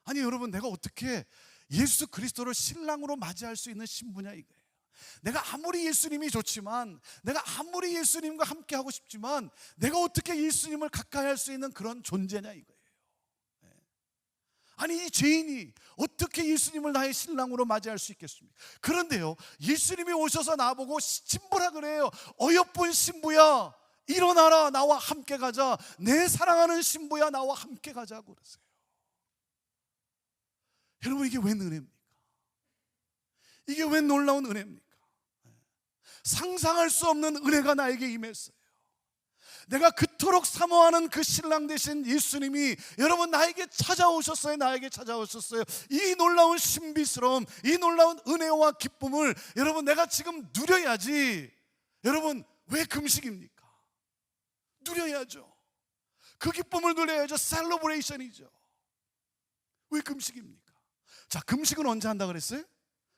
Speaker 1: 아니 여러분, 내가 어떻게 예수 그리스도를 신랑으로 맞이할 수 있는 신부냐 이거예요. 내가 아무리 예수님이 좋지만, 내가 아무리 예수님과 함께 하고 싶지만 내가 어떻게 예수님을 가까이 할 수 있는 그런 존재냐 이거예요. 아니 이 죄인이 어떻게 예수님을 나의 신랑으로 맞이할 수 있겠습니까? 그런데요, 예수님이 오셔서 나보고 신부라 그래요. 어여쁜 신부야, 일어나라, 나와 함께 가자. 내 사랑하는 신부야, 나와 함께 가자고 그러세요. 여러분, 이게 웬 은혜입니까? 이게 웬 놀라운 은혜입니까? 상상할 수 없는 은혜가 나에게 임했어요. 내가 그토록 사모하는 그 신랑 되신 예수님이 여러분 나에게 찾아오셨어요. 나에게 찾아오셨어요. 이 놀라운 신비스러움, 이 놀라운 은혜와 기쁨을 여러분 내가 지금 누려야지. 여러분, 왜 금식입니까? 누려야죠. 그 기쁨을 누려야죠. 셀러브레이션이죠. 왜 금식입니까? 자, 금식은 언제 한다 그랬어요?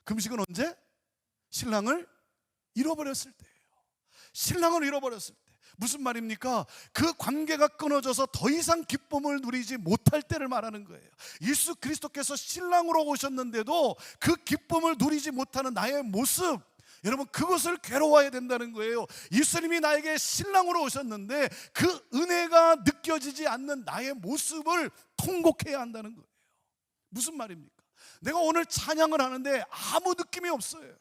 Speaker 1: 금식은 언제? 신랑을 잃어버렸을 때예요. 신랑을 잃어버렸을 때. 무슨 말입니까? 그 관계가 끊어져서 더 이상 기쁨을 누리지 못할 때를 말하는 거예요. 예수 그리스도께서 신랑으로 오셨는데도 그 기쁨을 누리지 못하는 나의 모습, 여러분 그것을 괴로워해야 된다는 거예요. 예수님이 나에게 신랑으로 오셨는데 그 은혜가 느껴지지 않는 나의 모습을 통곡해야 한다는 거예요. 무슨 말입니까? 내가 오늘 찬양을 하는데 아무 느낌이 없어요.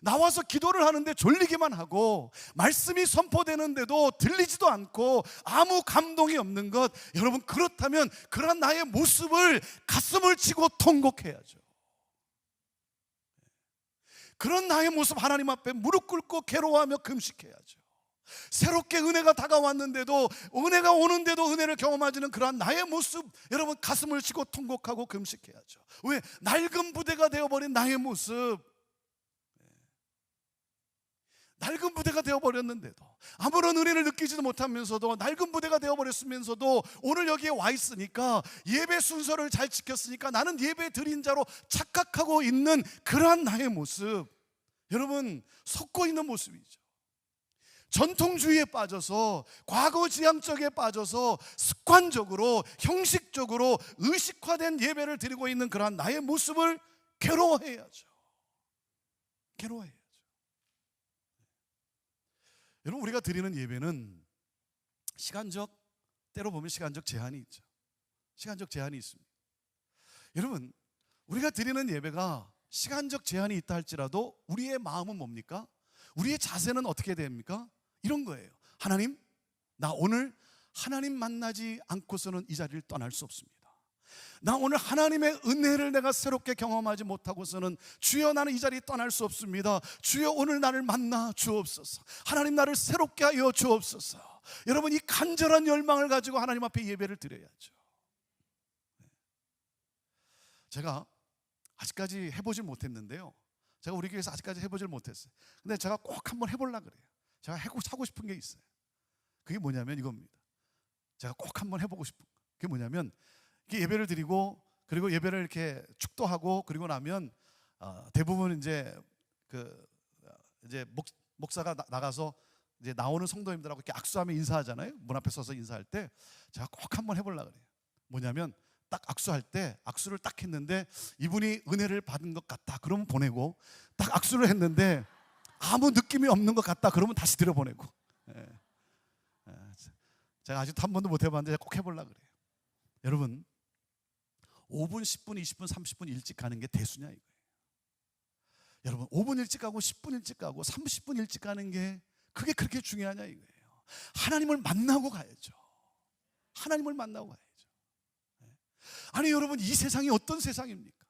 Speaker 1: 나와서 기도를 하는데 졸리기만 하고 말씀이 선포되는데도 들리지도 않고 아무 감동이 없는 것, 여러분 그렇다면 그런 나의 모습을 가슴을 치고 통곡해야죠. 그런 나의 모습 하나님 앞에 무릎 꿇고 괴로워하며 금식해야죠. 새롭게 은혜가 다가왔는데도, 은혜가 오는데도 은혜를 경험하지는 그러한 나의 모습, 여러분 가슴을 치고 통곡하고 금식해야죠. 왜? 낡은 부대가 되어버린 나의 모습, 낡은 부대가 되어버렸는데도, 아무런 은혜를 느끼지도 못하면서도 낡은 부대가 되어버렸으면서도 오늘 여기에 와 있으니까, 예배 순서를 잘 지켰으니까 나는 예배 드린 자로 착각하고 있는 그러한 나의 모습, 여러분 섞고 있는 모습이죠. 전통주의에 빠져서, 과거 지향적에 빠져서 습관적으로, 형식적으로 의식화된 예배를 드리고 있는 그러한 나의 모습을 괴로워해야죠. 괴로워해야죠. 여러분 우리가 드리는 예배는 시간적, 때로 보면 시간적 제한이 있죠. 시간적 제한이 있습니다. 여러분 우리가 드리는 예배가 시간적 제한이 있다 할지라도 우리의 마음은 뭡니까? 우리의 자세는 어떻게 됩니까? 이런 거예요. 하나님, 나 오늘 하나님 만나지 않고서는 이 자리를 떠날 수 없습니다. 나 오늘 하나님의 은혜를 내가 새롭게 경험하지 못하고서는 주여 나는 이 자리 떠날 수 없습니다. 주여 오늘 나를 만나 주옵소서. 하나님 나를 새롭게 하여 주옵소서. 여러분 이 간절한 열망을 가지고 하나님 앞에 예배를 드려야죠. 제가 아직까지 해보질 못했는데요, 제가 우리 교회에서 아직까지 해보질 못했어요. 근데 제가 꼭 한번 해보려고 그래요. 제가 하고 싶은 게 있어요. 그게 뭐냐면 이겁니다. 제가 꼭 한번 해보고 싶은 거. 그게 뭐냐면 예배를 드리고, 그리고 예배를 이렇게 축도하고, 그리고 나면 대부분 이제 목사가 나가서 이제 나오는 성도님들하고 이렇게 악수하며 인사하잖아요. 문 앞에 서서 인사할 때 제가 꼭 한번 해보려고 그래요. 뭐냐면 딱 악수할 때, 악수를 딱 했는데 이분이 은혜를 받은 것 같다 그러면 보내고, 딱 악수를 했는데 아무 느낌이 없는 것 같다 그러면 다시 들여보내고. 제가 아직도 한 번도 못 해봤는데 꼭 해보려고 그래요. 여러분 5분, 10분, 20분, 30분 일찍 가는 게 대수냐 이거예요. 여러분 5분 일찍 가고 10분 일찍 가고 30분 일찍 가는 게 그게 그렇게 중요하냐 이거예요. 하나님을 만나고 가야죠. 하나님을 만나고 가야죠. 아니 여러분 이 세상이 어떤 세상입니까?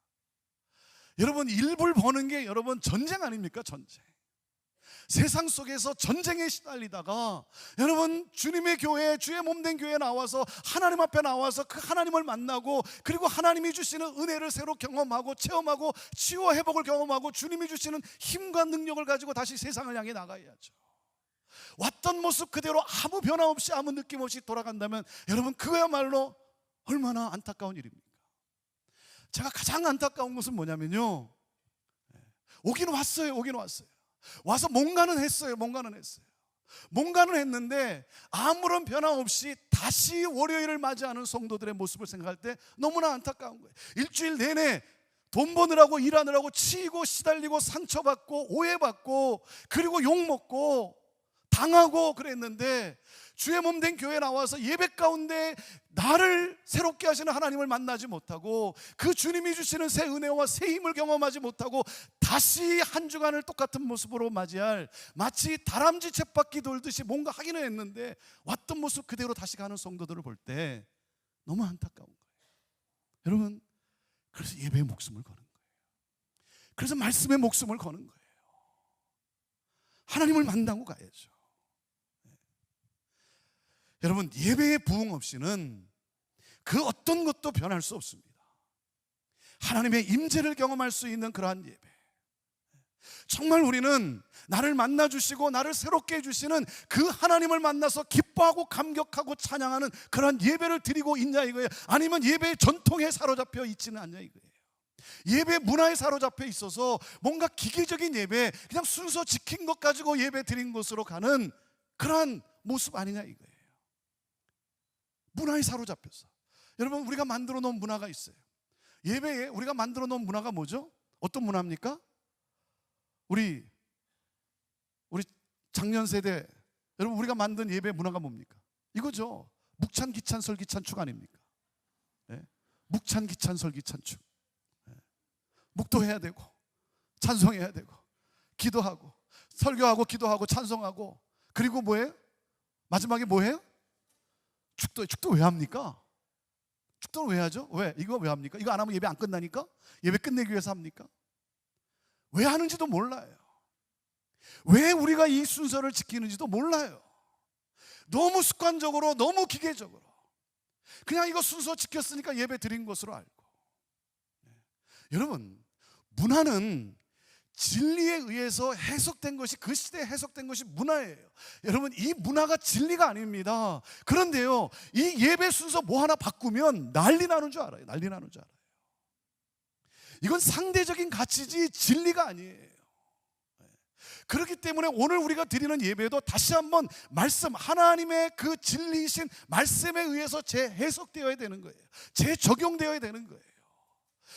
Speaker 1: 여러분 일불 버는 게 여러분 전쟁 아닙니까? 전쟁. 세상 속에서 전쟁에 시달리다가 여러분 주님의 교회, 주의 몸된 교회에 나와서 하나님 앞에 나와서 그 하나님을 만나고, 그리고 하나님이 주시는 은혜를 새로 경험하고 체험하고 치유와 회복을 경험하고 주님이 주시는 힘과 능력을 가지고 다시 세상을 향해 나가야죠. 왔던 모습 그대로 아무 변화 없이 아무 느낌 없이 돌아간다면 여러분 그야말로 얼마나 안타까운 일입니까? 제가 가장 안타까운 것은 뭐냐면요, 오긴 왔어요. 와서 뭔가는 했어요. 뭔가는 했는데 아무런 변화 없이 다시 월요일을 맞이하는 성도들의 모습을 생각할 때 너무나 안타까운 거예요. 일주일 내내 돈 버느라고 일하느라고 치이고 시달리고 상처받고 오해받고 그리고 욕먹고 당하고 그랬는데, 주의 몸된 교회에 나와서 예배 가운데 나를 새롭게 하시는 하나님을 만나지 못하고 그 주님이 주시는 새 은혜와 새 힘을 경험하지 못하고 다시 한 주간을 똑같은 모습으로 맞이할, 마치 다람쥐 쳇바퀴 돌듯이 뭔가 하기는 했는데 왔던 모습 그대로 다시 가는 성도들을 볼 때 너무 안타까운 거예요. 여러분 그래서 예배에 목숨을 거는 거예요. 그래서 말씀에 목숨을 거는 거예요. 하나님을 만나고 가야죠. 여러분 예배의 부흥 없이는 그 어떤 것도 변할 수 없습니다. 하나님의 임재를 경험할 수 있는 그러한 예배, 정말 우리는 나를 만나주시고 나를 새롭게 해주시는 그 하나님을 만나서 기뻐하고 감격하고 찬양하는 그러한 예배를 드리고 있냐 이거예요. 아니면 예배의 전통에 사로잡혀 있지는 않냐 이거예요. 예배 문화에 사로잡혀 있어서 뭔가 기계적인 예배, 그냥 순서 지킨 것 가지고 예배 드린 것으로 가는 그러한 모습 아니냐 이거예요. 문화에 사로잡혀서. 여러분, 우리가 만들어 놓은 문화가 있어요. 예배에 우리가 만들어 놓은 문화가 뭐죠? 어떤 문화입니까? 우리 작년 세대, 여러분, 우리가 만든 예배 문화가 뭡니까? 이거죠. 묵찬 기찬 설기찬 축 아닙니까? 네? 묵찬 기찬 설기찬 축. 네. 묵도해야 되고 찬송해야 되고 기도하고 설교하고 기도하고 찬송하고, 그리고 뭐예요? 마지막에 뭐예요? 축도. 축도 왜 합니까? 축도를 왜 하죠? 왜? 이거 왜 합니까? 이거 안 하면 예배 안 끝나니까? 예배 끝내기 위해서 합니까? 왜 하는지도 몰라요. 왜 우리가 이 순서를 지키는지도 몰라요. 너무 습관적으로, 너무 기계적으로 그냥 이거 순서 지켰으니까 예배 드린 것으로 알고. 여러분, 문화는 진리에 의해서 해석된 것이, 그 시대에 해석된 것이 문화예요. 여러분, 이 문화가 진리가 아닙니다. 그런데요, 이 예배 순서 뭐 하나 바꾸면 난리 나는 줄 알아요. 난리 나는 줄 알아요. 이건 상대적인 가치지 진리가 아니에요. 그렇기 때문에 오늘 우리가 드리는 예배도 다시 한번 말씀, 하나님의 그 진리이신 말씀에 의해서 재해석되어야 되는 거예요. 재적용되어야 되는 거예요.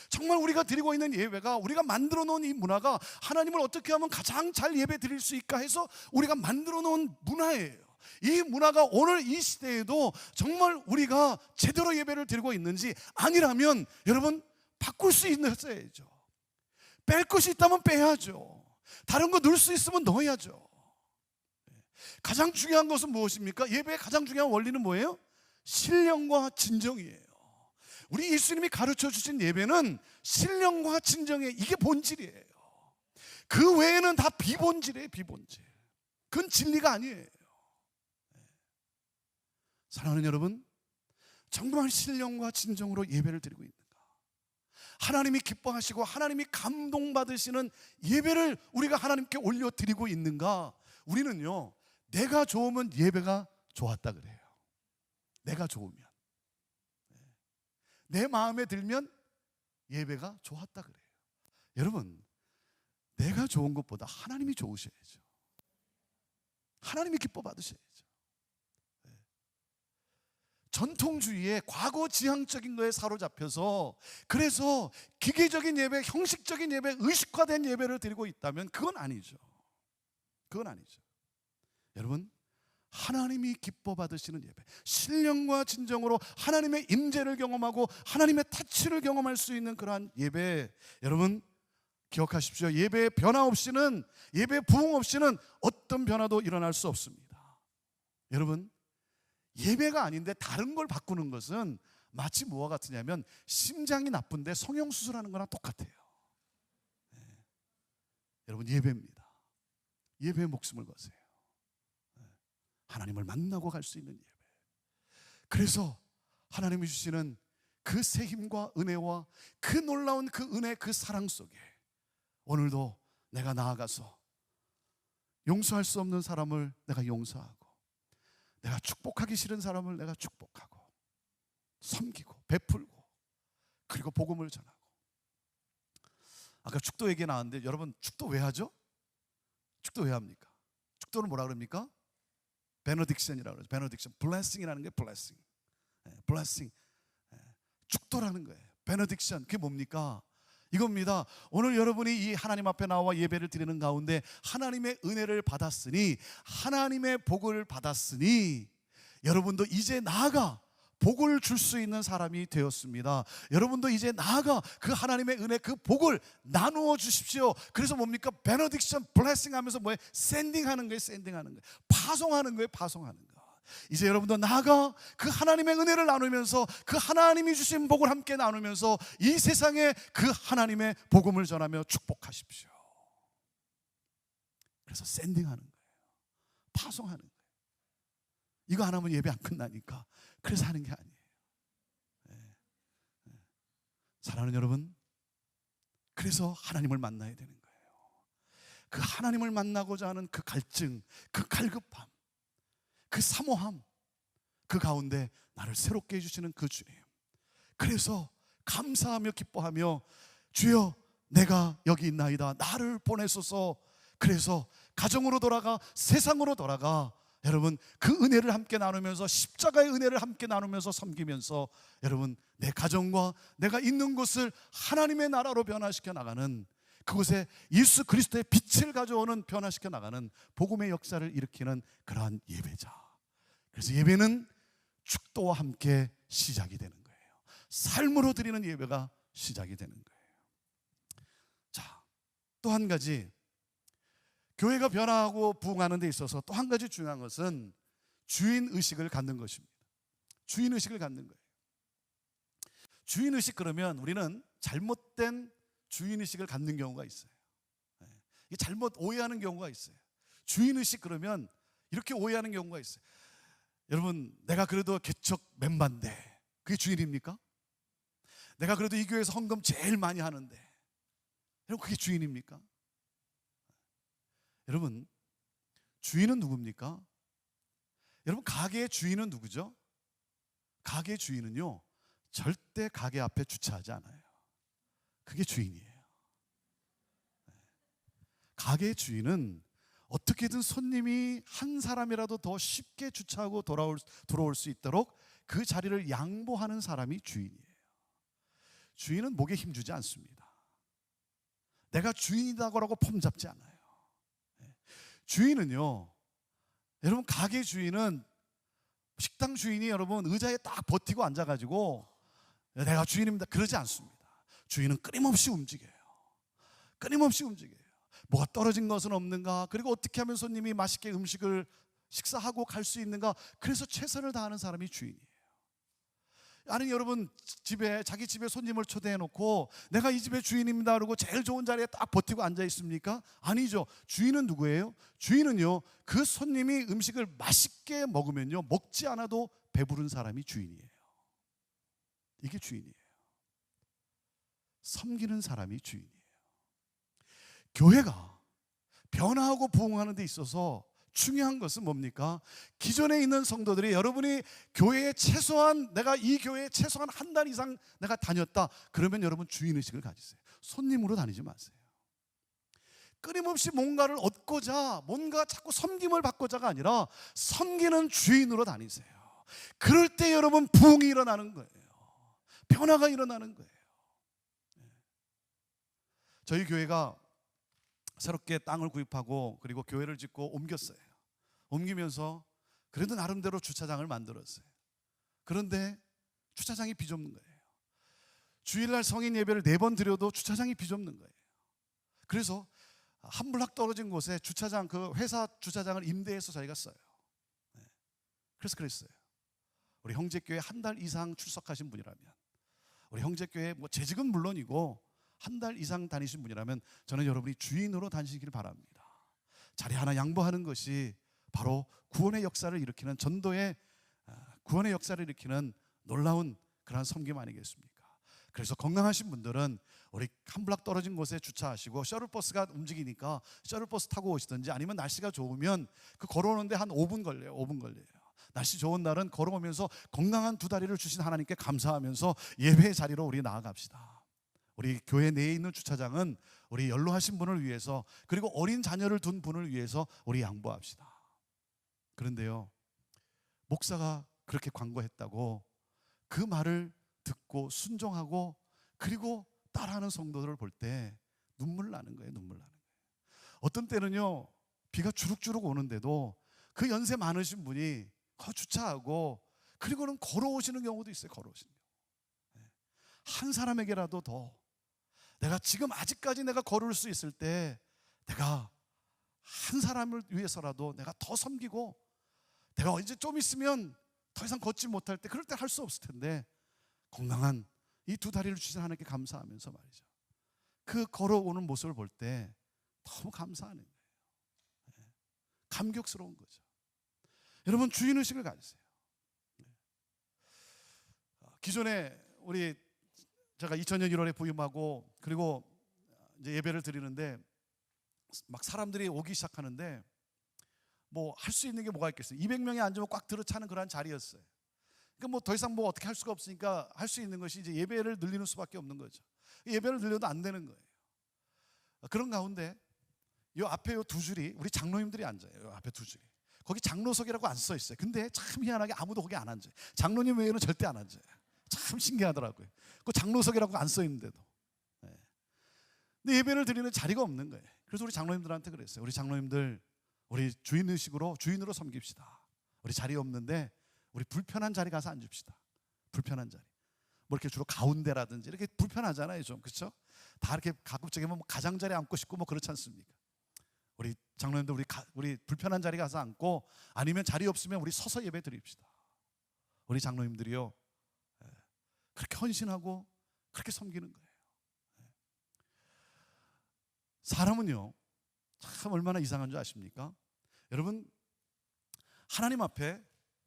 Speaker 1: 정말 우리가 드리고 있는 예배가, 우리가 만들어 놓은 이 문화가 하나님을 어떻게 하면 가장 잘 예배 드릴 수 있을까 해서 우리가 만들어 놓은 문화예요. 이 문화가 오늘 이 시대에도 정말 우리가 제대로 예배를 드리고 있는지, 아니라면 여러분 바꿀 수 있어야죠. 뺄 것이 있다면 빼야죠. 다른 거 넣을 수 있으면 넣어야죠. 가장 중요한 것은 무엇입니까? 예배의 가장 중요한 원리는 뭐예요? 신령과 진정이에요. 우리 예수님이 가르쳐 주신 예배는 신령과 진정의, 이게 본질이에요. 그 외에는 다 비본질이에요. 비본질. 그건 진리가 아니에요. 사랑하는 여러분, 정말 신령과 진정으로 예배를 드리고 있는가? 하나님이 기뻐하시고 하나님이 감동받으시는 예배를 우리가 하나님께 올려드리고 있는가? 우리는요, 내가 좋으면 예배가 좋았다 그래요. 내가 좋으면, 내 마음에 들면 예배가 좋았다 그래요. 여러분, 내가 좋은 것보다 하나님이 좋으셔야죠. 하나님이 기뻐 받으셔야죠. 전통주의에, 과거 지향적인 거에 사로잡혀서, 그래서 기계적인 예배, 형식적인 예배, 의식화된 예배를 드리고 있다면 그건 아니죠. 그건 아니죠. 여러분, 하나님이 기뻐 받으시는 예배, 신령과 진정으로 하나님의 임재를 경험하고 하나님의 타치를 경험할 수 있는 그러한 예배, 여러분 기억하십시오. 예배의 변화 없이는, 예배의 부흥 없이는 어떤 변화도 일어날 수 없습니다. 여러분, 예배가 아닌데 다른 걸 바꾸는 것은 마치 뭐와 같으냐면 심장이 나쁜데 성형수술하는 거랑 똑같아요. 여러분, 예배입니다. 예배에 목숨을 거세요. 하나님을 만나고 갈 수 있는 예배. 그래서 하나님이 주시는 그 새 힘과 은혜와 그 놀라운 그 은혜, 그 사랑 속에 오늘도 내가 나아가서 용서할 수 없는 사람을 내가 용서하고, 내가 축복하기 싫은 사람을 내가 축복하고, 섬기고 베풀고, 그리고 복음을 전하고. 아까 축도 얘기 나왔는데, 여러분 축도 왜 하죠? 축도 왜 합니까? 축도는 뭐라 그럽니까? 베너딕션이라고 그러죠. 베너딕션, 블레싱이라는 게 블레싱. 블레싱. 축도라는 거예요. 베너딕션, 그게 뭡니까? 이겁니다. 오늘 여러분이 이 하나님 앞에 나와 예배를 드리는 가운데 하나님의 은혜를 받았으니, 하나님의 복을 받았으니, 여러분도 이제 나아가 복을 줄 수 있는 사람이 되었습니다. 여러분도 이제 나아가 그 하나님의 은혜, 그 복을 나누어 주십시오. 그래서 뭡니까? 베너딕션, 블레싱 하면서 뭐예요? 샌딩하는 거예요. 샌딩하는 거예요. 파송하는 거예요. 파송하는 거. 이제 여러분도 나아가 그 하나님의 은혜를 나누면서, 그 하나님이 주신 복을 함께 나누면서 이 세상에 그 하나님의 복음을 전하며 축복하십시오. 그래서 샌딩하는 거예요. 파송하는 거예요. 이거 안 하면 예배 안 끝나니까 그래서 하는 게 아니에요. 사랑하는 여러분, 그래서 하나님을 만나야 되는 거예요. 그 하나님을 만나고자 하는 그 갈증, 그 갈급함, 그 사모함, 그 가운데 나를 새롭게 해주시는 그 주님, 그래서 감사하며 기뻐하며 주여 내가 여기 있나이다, 나를 보내소서. 그래서 가정으로 돌아가, 세상으로 돌아가, 여러분 그 은혜를 함께 나누면서 십자가의 은혜를 함께 나누면서 섬기면서 여러분 내 가정과 내가 있는 곳을 하나님의 나라로 변화시켜 나가는, 그곳에 예수 그리스도의 빛을 가져오는, 변화시켜 나가는 복음의 역사를 일으키는 그러한 예배자. 그래서 예배는 축도와 함께 시작이 되는 거예요. 삶으로 드리는 예배가 시작이 되는 거예요. 자, 또 한 가지, 교회가 변화하고 부흥하는 데 있어서 또 한 가지 중요한 것은 주인의식을 갖는 것입니다. 주인의식을 갖는 거예요. 주인의식, 그러면 우리는 잘못된 주인의식을 갖는 경우가 있어요. 이게 잘못 오해하는 경우가 있어요. 주인의식 그러면 이렇게 오해하는 경우가 있어요. 여러분, 내가 그래도 개척 멤버인데 그게 주인입니까? 내가 그래도 이 교회에서 헌금 제일 많이 하는데 여러분 그게 주인입니까? 여러분, 주인은 누굽니까? 여러분, 가게의 주인은 누구죠? 가게의 주인은요, 절대 가게 앞에 주차하지 않아요. 그게 주인이에요. 가게의 주인은 어떻게든 손님이 한 사람이라도 더 쉽게 주차하고 들어올 수 있도록 그 자리를 양보하는 사람이 주인이에요. 주인은 목에 힘주지 않습니다. 내가 주인이라고 하고 폼 잡지 않아요. 주인은요, 여러분 가게 주인은, 식당 주인이 여러분 의자에 딱 버티고 앉아가지고 내가 주인입니다 그러지 않습니다. 주인은 끊임없이 움직여요. 끊임없이 움직여요. 뭐가 떨어진 것은 없는가, 그리고 어떻게 하면 손님이 맛있게 음식을 식사하고 갈 수 있는가, 그래서 최선을 다하는 사람이 주인이에요. 아니 여러분, 자기 집에 손님을 초대해 놓고 내가 이 집의 주인입니다 그러고 제일 좋은 자리에 딱 버티고 앉아 있습니까? 아니죠. 주인은 누구예요? 주인은요, 그 손님이 음식을 맛있게 먹으면요, 먹지 않아도 배부른 사람이 주인이에요. 이게 주인이에요. 섬기는 사람이 주인이에요. 교회가 변화하고 부흥하는 데 있어서 중요한 것은 뭡니까? 기존에 있는 성도들이, 여러분이 교회에 최소한, 내가 이 교회에 최소한 한 달 이상 내가 다녔다 그러면 여러분 주인의식을 가지세요. 손님으로 다니지 마세요. 끊임없이 뭔가를 얻고자, 뭔가 자꾸 섬김을 받고자가 아니라 섬기는 주인으로 다니세요. 그럴 때 여러분 부흥이 일어나는 거예요. 변화가 일어나는 거예요. 저희 교회가 새롭게 땅을 구입하고 그리고 교회를 짓고 옮겼어요. 옮기면서 그래도 나름대로 주차장을 만들었어요. 그런데 주차장이 비좁는 거예요. 주일날 성인 예배를 4번 드려도 주차장이 비좁는 거예요. 그래서 한 블락 떨어진 곳에 주차장, 그 회사 주차장을 임대해서 저희가 써요. 그래서 그랬어요. 우리 형제교회 한 달 이상 출석하신 분이라면, 우리 형제교회 뭐 재직은 물론이고 한 달 이상 다니신 분이라면 저는 여러분이 주인으로 다니시길 바랍니다. 자리 하나 양보하는 것이 바로 구원의 역사를 일으키는, 전도의 구원의 역사를 일으키는 놀라운 그러한 섬김 아니겠습니까? 그래서 건강하신 분들은 우리 한 블락 떨어진 곳에 주차하시고 셔틀버스가 움직이니까 셔틀버스 타고 오시든지, 아니면 날씨가 좋으면 그 걸어오는데 한 5분 걸려요. 5분 걸려요. 날씨 좋은 날은 걸어오면서 건강한 두 다리를 주신 하나님께 감사하면서 예배의 자리로 우리 나아갑시다. 우리 교회 내에 있는 주차장은 우리 연로하신 분을 위해서, 그리고 어린 자녀를 둔 분을 위해서 우리 양보합시다. 그런데요, 목사가 그렇게 광고했다고 그 말을 듣고 순종하고 그리고 따라하는 성도들을 볼 때 눈물 나는 거예요. 눈물 나는 거예요. 어떤 때는요, 비가 주룩주룩 오는데도 그 연세 많으신 분이 주차하고 그리고는 걸어오시는 경우도 있어요. 걸어오시는 경우. 한 사람에게라도 더, 내가 지금 아직까지 내가 걸을 수 있을 때 내가 한 사람을 위해서라도 내가 더 섬기고, 내가 이제 좀 있으면 더 이상 걷지 못할 때, 그럴 때 할 수 없을 텐데 건강한 이 두 다리를 주신 하나님께 감사하면서 말이죠, 그 걸어오는 모습을 볼 때 너무 감사하는 거예요. 감격스러운 거죠. 여러분 주인의식을 가지세요. 기존에 제가 2000년 1월에 부임하고 그리고 이제 예배를 드리는데 막 사람들이 오기 시작하는데 뭐 할 수 있는 게 뭐가 있겠어요? 200명이 앉으면 꽉 들어차는 그런 자리였어요. 그러니까 뭐 더 이상 뭐 어떻게 할 수가 없으니까 할 수 있는 것이 이제 예배를 늘리는 수밖에 없는 거죠. 예배를 늘려도 안 되는 거예요. 그런 가운데 요 앞에 요 두 줄이 우리 장로님들이 앉아요. 요 앞에 두 줄이. 거기 장로석이라고 안 써 있어요. 근데 참 희한하게 아무도 거기 안 앉아요. 장로님 외에는 절대 안 앉아요. 참 신기하더라고요. 그 장로석이라고 안 써 있는데도. 네. 근데 예배를 드리는 자리가 없는 거예요. 그래서 우리 장로님들한테 그랬어요. 우리 장로님들, 우리 주인으로 섬깁시다. 우리 자리 없는데 우리 불편한 자리 가서 앉읍시다. 불편한 자리. 뭐 이렇게 주로 가운데라든지 이렇게 불편하잖아요, 좀. 그렇죠? 다 이렇게 가급적이면 뭐 가장자리에 앉고 싶고 뭐 그렇지 않습니까? 우리 장로님들 우리 불편한 자리 가서 앉고, 아니면 자리 없으면 우리 서서 예배 드립시다. 우리 장로님들이요, 그렇게 헌신하고 그렇게 섬기는 거예요. 사람은요, 참 얼마나 이상한 줄 아십니까? 여러분, 하나님 앞에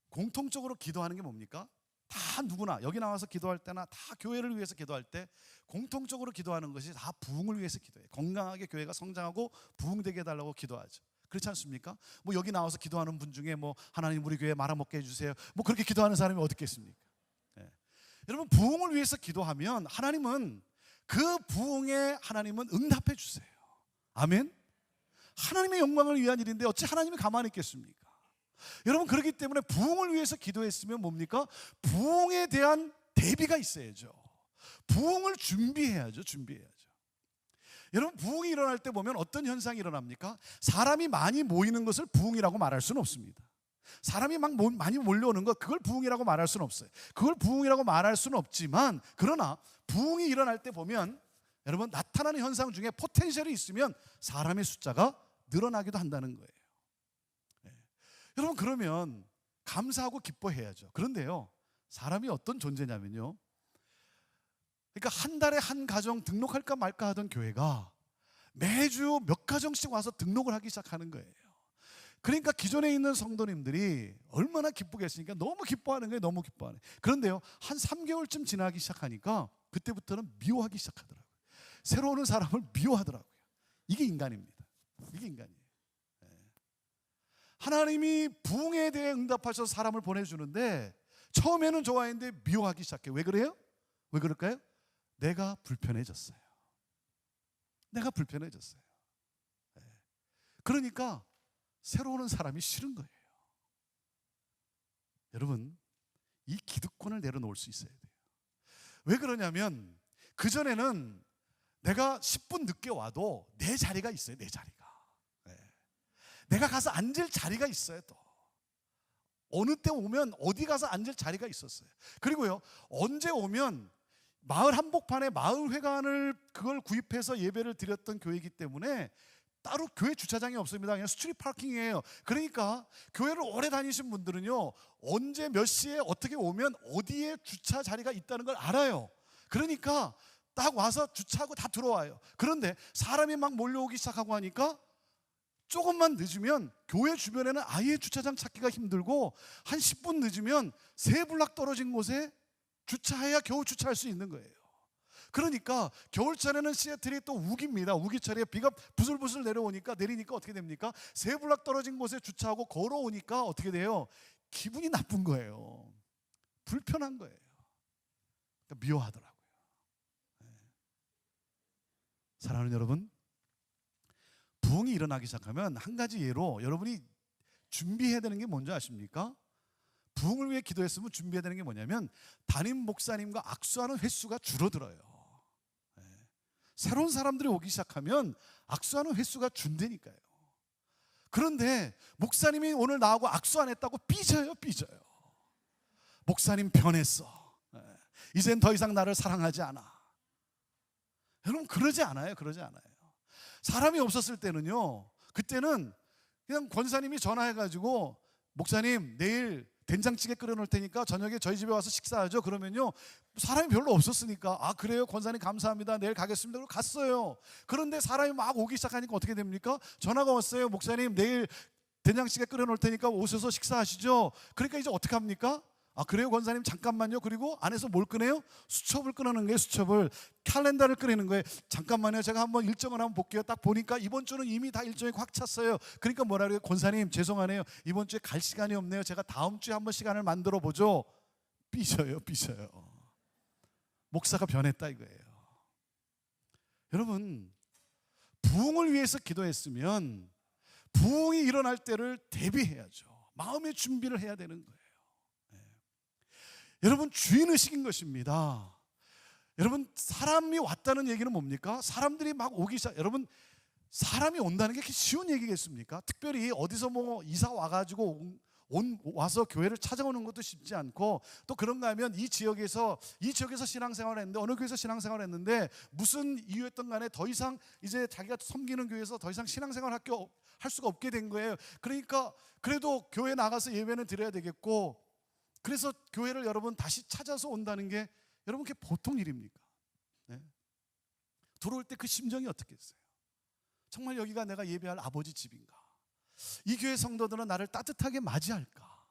Speaker 1: 공통적으로 기도하는 게 뭡니까? 다 누구나 여기 나와서 기도할 때나 다 교회를 위해서 기도할 때 공통적으로 기도하는 것이 다 부흥을 위해서 기도해요. 건강하게 교회가 성장하고 부흥되게 해달라고 기도하죠. 그렇지 않습니까? 뭐 여기 나와서 기도하는 분 중에 뭐 하나님 우리 교회 말아먹게 해주세요, 뭐 그렇게 기도하는 사람이 어디 있겠습니까? 네. 여러분, 부흥을 위해서 기도하면 하나님은 그 부흥에 하나님은 응답해 주세요. 아멘. 하나님의 영광을 위한 일인데 어찌 하나님이 가만히 있겠습니까? 여러분, 그렇기 때문에 부흥을 위해서 기도했으면 뭡니까? 부흥에 대한 대비가 있어야죠. 부흥을 준비해야죠. 여러분, 부흥이 일어날 때 보면 어떤 현상이 일어납니까? 사람이 많이 모이는 것을 부흥이라고 말할 수는 없습니다. 사람이 많이 몰려오는 것, 그걸 부흥이라고 말할 수는 없어요. 그걸 부흥이라고 말할 수는 없지만, 그러나 부흥이 일어날 때 보면 여러분, 나타나는 현상 중에 포텐셜이 있으면 사람의 숫자가 늘어나기도 한다는 거예요. 여러분, 그러면 감사하고 기뻐해야죠. 그런데요, 사람이 어떤 존재냐면요, 그러니까 한 달에 한 가정 등록할까 말까 하던 교회가 매주 몇 가정씩 와서 등록을 하기 시작하는 거예요. 그러니까 기존에 있는 성도님들이 얼마나 기쁘겠습니까? 너무 기뻐하는 거예요. 너무 기뻐하는 거예요. 그런데요, 한 3개월쯤 지나기 시작하니까 그때부터는 미워하기 시작하더라고요. 새로 오는 사람을 미워하더라고요. 이게 인간입니다. 이게 인간이에요. 하나님이 부흥에 대해 응답하셔서 사람을 보내주는데 처음에는 좋아했는데 미워하기 시작해요. 왜 그래요? 왜 그럴까요? 내가 불편해졌어요. 내가 불편해졌어요. 그러니까 새로 오는 사람이 싫은 거예요. 여러분, 이 기득권을 내려놓을 수 있어야 돼요. 왜 그러냐면 그전에는 내가 10분 늦게 와도 내 자리가 있어요. 내 자리가. 내가 가서 앉을 자리가 있어요. 또 어느 때 오면 어디 가서 앉을 자리가 있었어요. 그리고요, 언제 오면 마을 한복판에 마을회관을 그걸 구입해서 예배를 드렸던 교회이기 때문에 따로 교회 주차장이 없습니다. 그냥 스트리트 파킹이에요. 그러니까 교회를 오래 다니신 분들은요, 언제 몇 시에 어떻게 오면 어디에 주차 자리가 있다는 걸 알아요. 그러니까 딱 와서 주차하고 다 들어와요. 그런데 사람이 막 몰려오기 시작하고 하니까 조금만 늦으면 교회 주변에는 아예 주차장 찾기가 힘들고, 한 10분 늦으면 세 블락 떨어진 곳에 주차해야 겨우 주차할 수 있는 거예요. 그러니까 겨울철에는 시애틀이 또 우기입니다. 우기철에 비가 부슬부슬 내리니까 어떻게 됩니까? 세 블락 떨어진 곳에 주차하고 걸어오니까 어떻게 돼요? 기분이 나쁜 거예요. 불편한 거예요. 그러니까 미워하더라고요. 사랑하는 여러분, 부흥이 일어나기 시작하면 한 가지 예로 여러분이 준비해야 되는 게 뭔지 아십니까? 부흥을 위해 기도했으면 준비해야 되는 게 뭐냐면 담임 목사님과 악수하는 횟수가 줄어들어요. 새로운 사람들이 오기 시작하면 악수하는 횟수가 준다니까요. 그런데 목사님이 오늘 나하고 악수 안 했다고 삐져요. 목사님 변했어. 이젠 더 이상 나를 사랑하지 않아. 여러분, 그러지 않아요. 사람이 없었을 때는요, 그때는 그냥 권사님이 전화해가지고 목사님 내일 된장찌개 끓여놓을 테니까 저녁에 저희 집에 와서 식사하죠. 그러면요, 사람이 별로 없었으니까 아 그래요 권사님 감사합니다 내일 가겠습니다. 그리고 갔어요. 그런데 사람이 막 오기 시작하니까 어떻게 됩니까? 전화가 왔어요. 목사님 내일 된장찌개 끓여놓을 테니까 오셔서 식사하시죠. 그러니까 이제 어떻게 합니까? 아 그래요 권사님 잠깐만요. 그리고 안에서 뭘 꺼내요? 수첩을 꺼내는 거예요. 수첩을 칼렌더를 꺼내는 거예요. 잠깐만요. 제가 한번 일정을 한번 볼게요. 딱 보니까 이번 주는 이미 다 일정이 꽉 찼어요. 그러니까 뭐라 그래요? 권사님 죄송하네요. 이번 주에 갈 시간이 없네요. 제가 다음 주에 한번 시간을 만들어 보죠. 삐져요. 목사가 변했다 이거예요. 여러분 부흥을 위해서 기도했으면 부흥이 일어날 때를 대비해야죠. 마음의 준비를 해야 되는 거예요. 여러분, 주인의식인 것입니다. 여러분, 사람이 왔다는 얘기는 뭡니까? 사람들이 막 오기 시작. 여러분, 사람이 온다는 게 그렇게 쉬운 얘기겠습니까? 특별히 어디서 뭐 이사 와가지고 와서 교회를 찾아오는 것도 쉽지 않고, 또 그런가 하면 이 지역에서 신앙생활을 했는데, 어느 교회에서 신앙생활을 했는데 무슨 이유였던 간에 더 이상 이제 자기가 섬기는 교회에서 더 이상 신앙생활 할 수가 없게 된 거예요. 그러니까 그래도 교회 나가서 예배는 드려야 되겠고, 그래서 교회를 여러분 다시 찾아서 온다는 게 여러분 그게 보통 일입니까? 네? 들어올 때 그 심정이 어떻겠어요? 정말 여기가 내가 예배할 아버지 집인가? 이 교회 성도들은 나를 따뜻하게 맞이할까?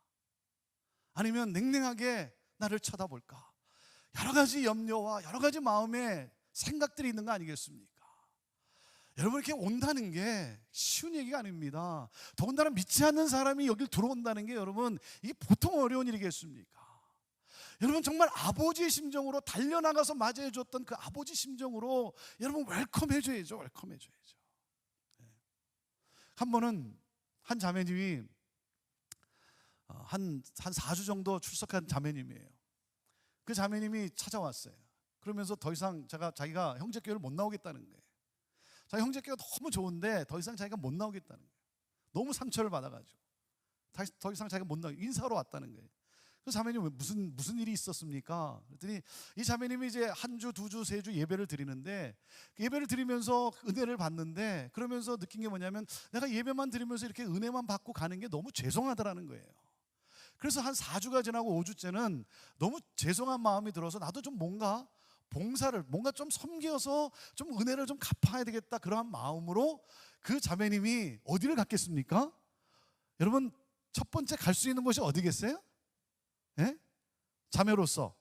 Speaker 1: 아니면 냉랭하게 나를 쳐다볼까? 여러 가지 염려와 여러 가지 마음의 생각들이 있는 거 아니겠습니까? 여러분, 이렇게 온다는 게 쉬운 얘기가 아닙니다. 더군다나 믿지 않는 사람이 여길 들어온다는 게 여러분, 이게 보통 어려운 일이겠습니까? 여러분, 정말 아버지의 심정으로 달려나가서 맞이해 줬던 그 아버지 심정으로 여러분 웰컴해줘야죠. 웰컴해줘야죠. 한 번은 한 자매님이 한 4주 정도 출석한 자매님이에요. 그 자매님이 찾아왔어요. 그러면서 더 이상 자기가 형제교회를 못 나오겠다는 거예요. 자기 형제교회가 너무 좋은데 더 이상 자기가 못 나오겠다는 거예요. 너무 상처를 받아가지고 더 이상 자기가 못 나오고 인사하러 왔다는 거예요. 그 자매님 무슨 일이 있었습니까? 그랬더니 이 자매님이 이제 한 주, 두 주, 세 주 예배를 드리는데, 예배를 드리면서 은혜를 받는데, 그러면서 느낀 게 뭐냐면 내가 예배만 드리면서 이렇게 은혜만 받고 가는 게 너무 죄송하다라는 거예요. 그래서 한 4주가 지나고 5주째는 너무 죄송한 마음이 들어서 나도 좀 뭔가 봉사를 뭔가 좀 섬겨서 좀 은혜를 좀 갚아야 되겠다, 그러한 마음으로 그 자매님이 어디를 갔겠습니까? 여러분, 첫 번째 갈 수 있는 곳이 어디겠어요? 예? 자매로서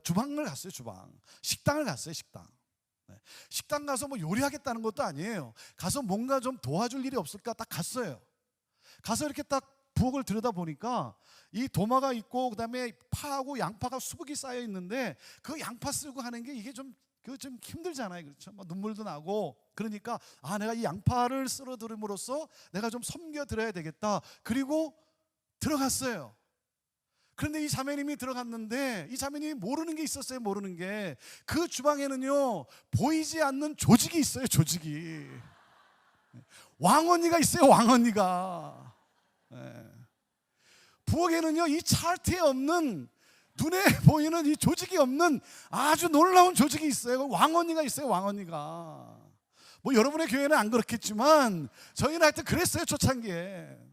Speaker 1: 주방을 갔어요. 식당을 갔어요. 식당 가서 뭐 요리하겠다는 것도 아니에요. 가서 뭔가 좀 도와줄 일이 없을까 딱 갔어요. 가서 이렇게 딱 부엌을 들여다 보니까 이 도마가 있고, 그다음에 파하고 양파가 수북이 쌓여 있는데, 그 양파 쓰고 하는 게 이게 좀 힘들잖아요. 그렇죠? 뭐 눈물도 나고. 그러니까 내가 이 양파를 썰어 드림으로써 내가 좀 섬겨 드려야 되겠다. 그리고 들어갔어요. 그런데 이 자매님이 들어갔는데, 이 자매님이 모르는 게 있었어요. 모르는 게, 그 주방에는요 보이지 않는 조직이 있어요. 조직이. 왕언니가 있어요. 왕언니가. 부엌에는요 이 차트에 없는, 눈에 보이는 이 조직이 없는 아주 놀라운 조직이 있어요. 왕언니가 있어요. 왕언니가. 뭐 여러분의 교회는 안 그렇겠지만 저희는 하여튼 그랬어요. 초창기에.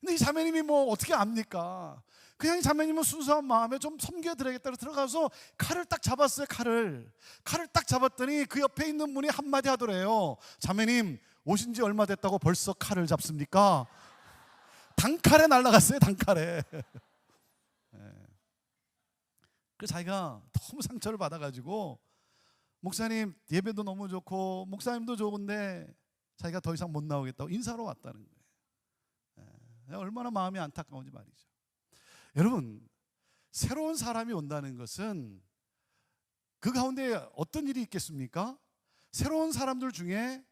Speaker 1: 근데 이 자매님이 뭐 어떻게 압니까? 그냥 이 자매님은 순수한 마음에 좀 섬겨드려야겠다고 들어가서 칼을 딱 잡았어요. 칼을 딱 잡았더니 그 옆에 있는 분이 한마디 하더래요. 자매님, 오신 지 얼마 됐다고 벌써 칼을 잡습니까? 단칼에 날아갔어요. 단칼에. 그래서 자기가 너무 상처를 받아가지고, 목사님 예배도 너무 좋고 목사님도 좋은데 자기가 더 이상 못 나오겠다고 인사로 왔다는 거예요. 얼마나 마음이 안타까운지 말이죠. 여러분, 새로운 사람이 온다는 것은 그 가운데 어떤 일이 있겠습니까? 새로운 사람들 중에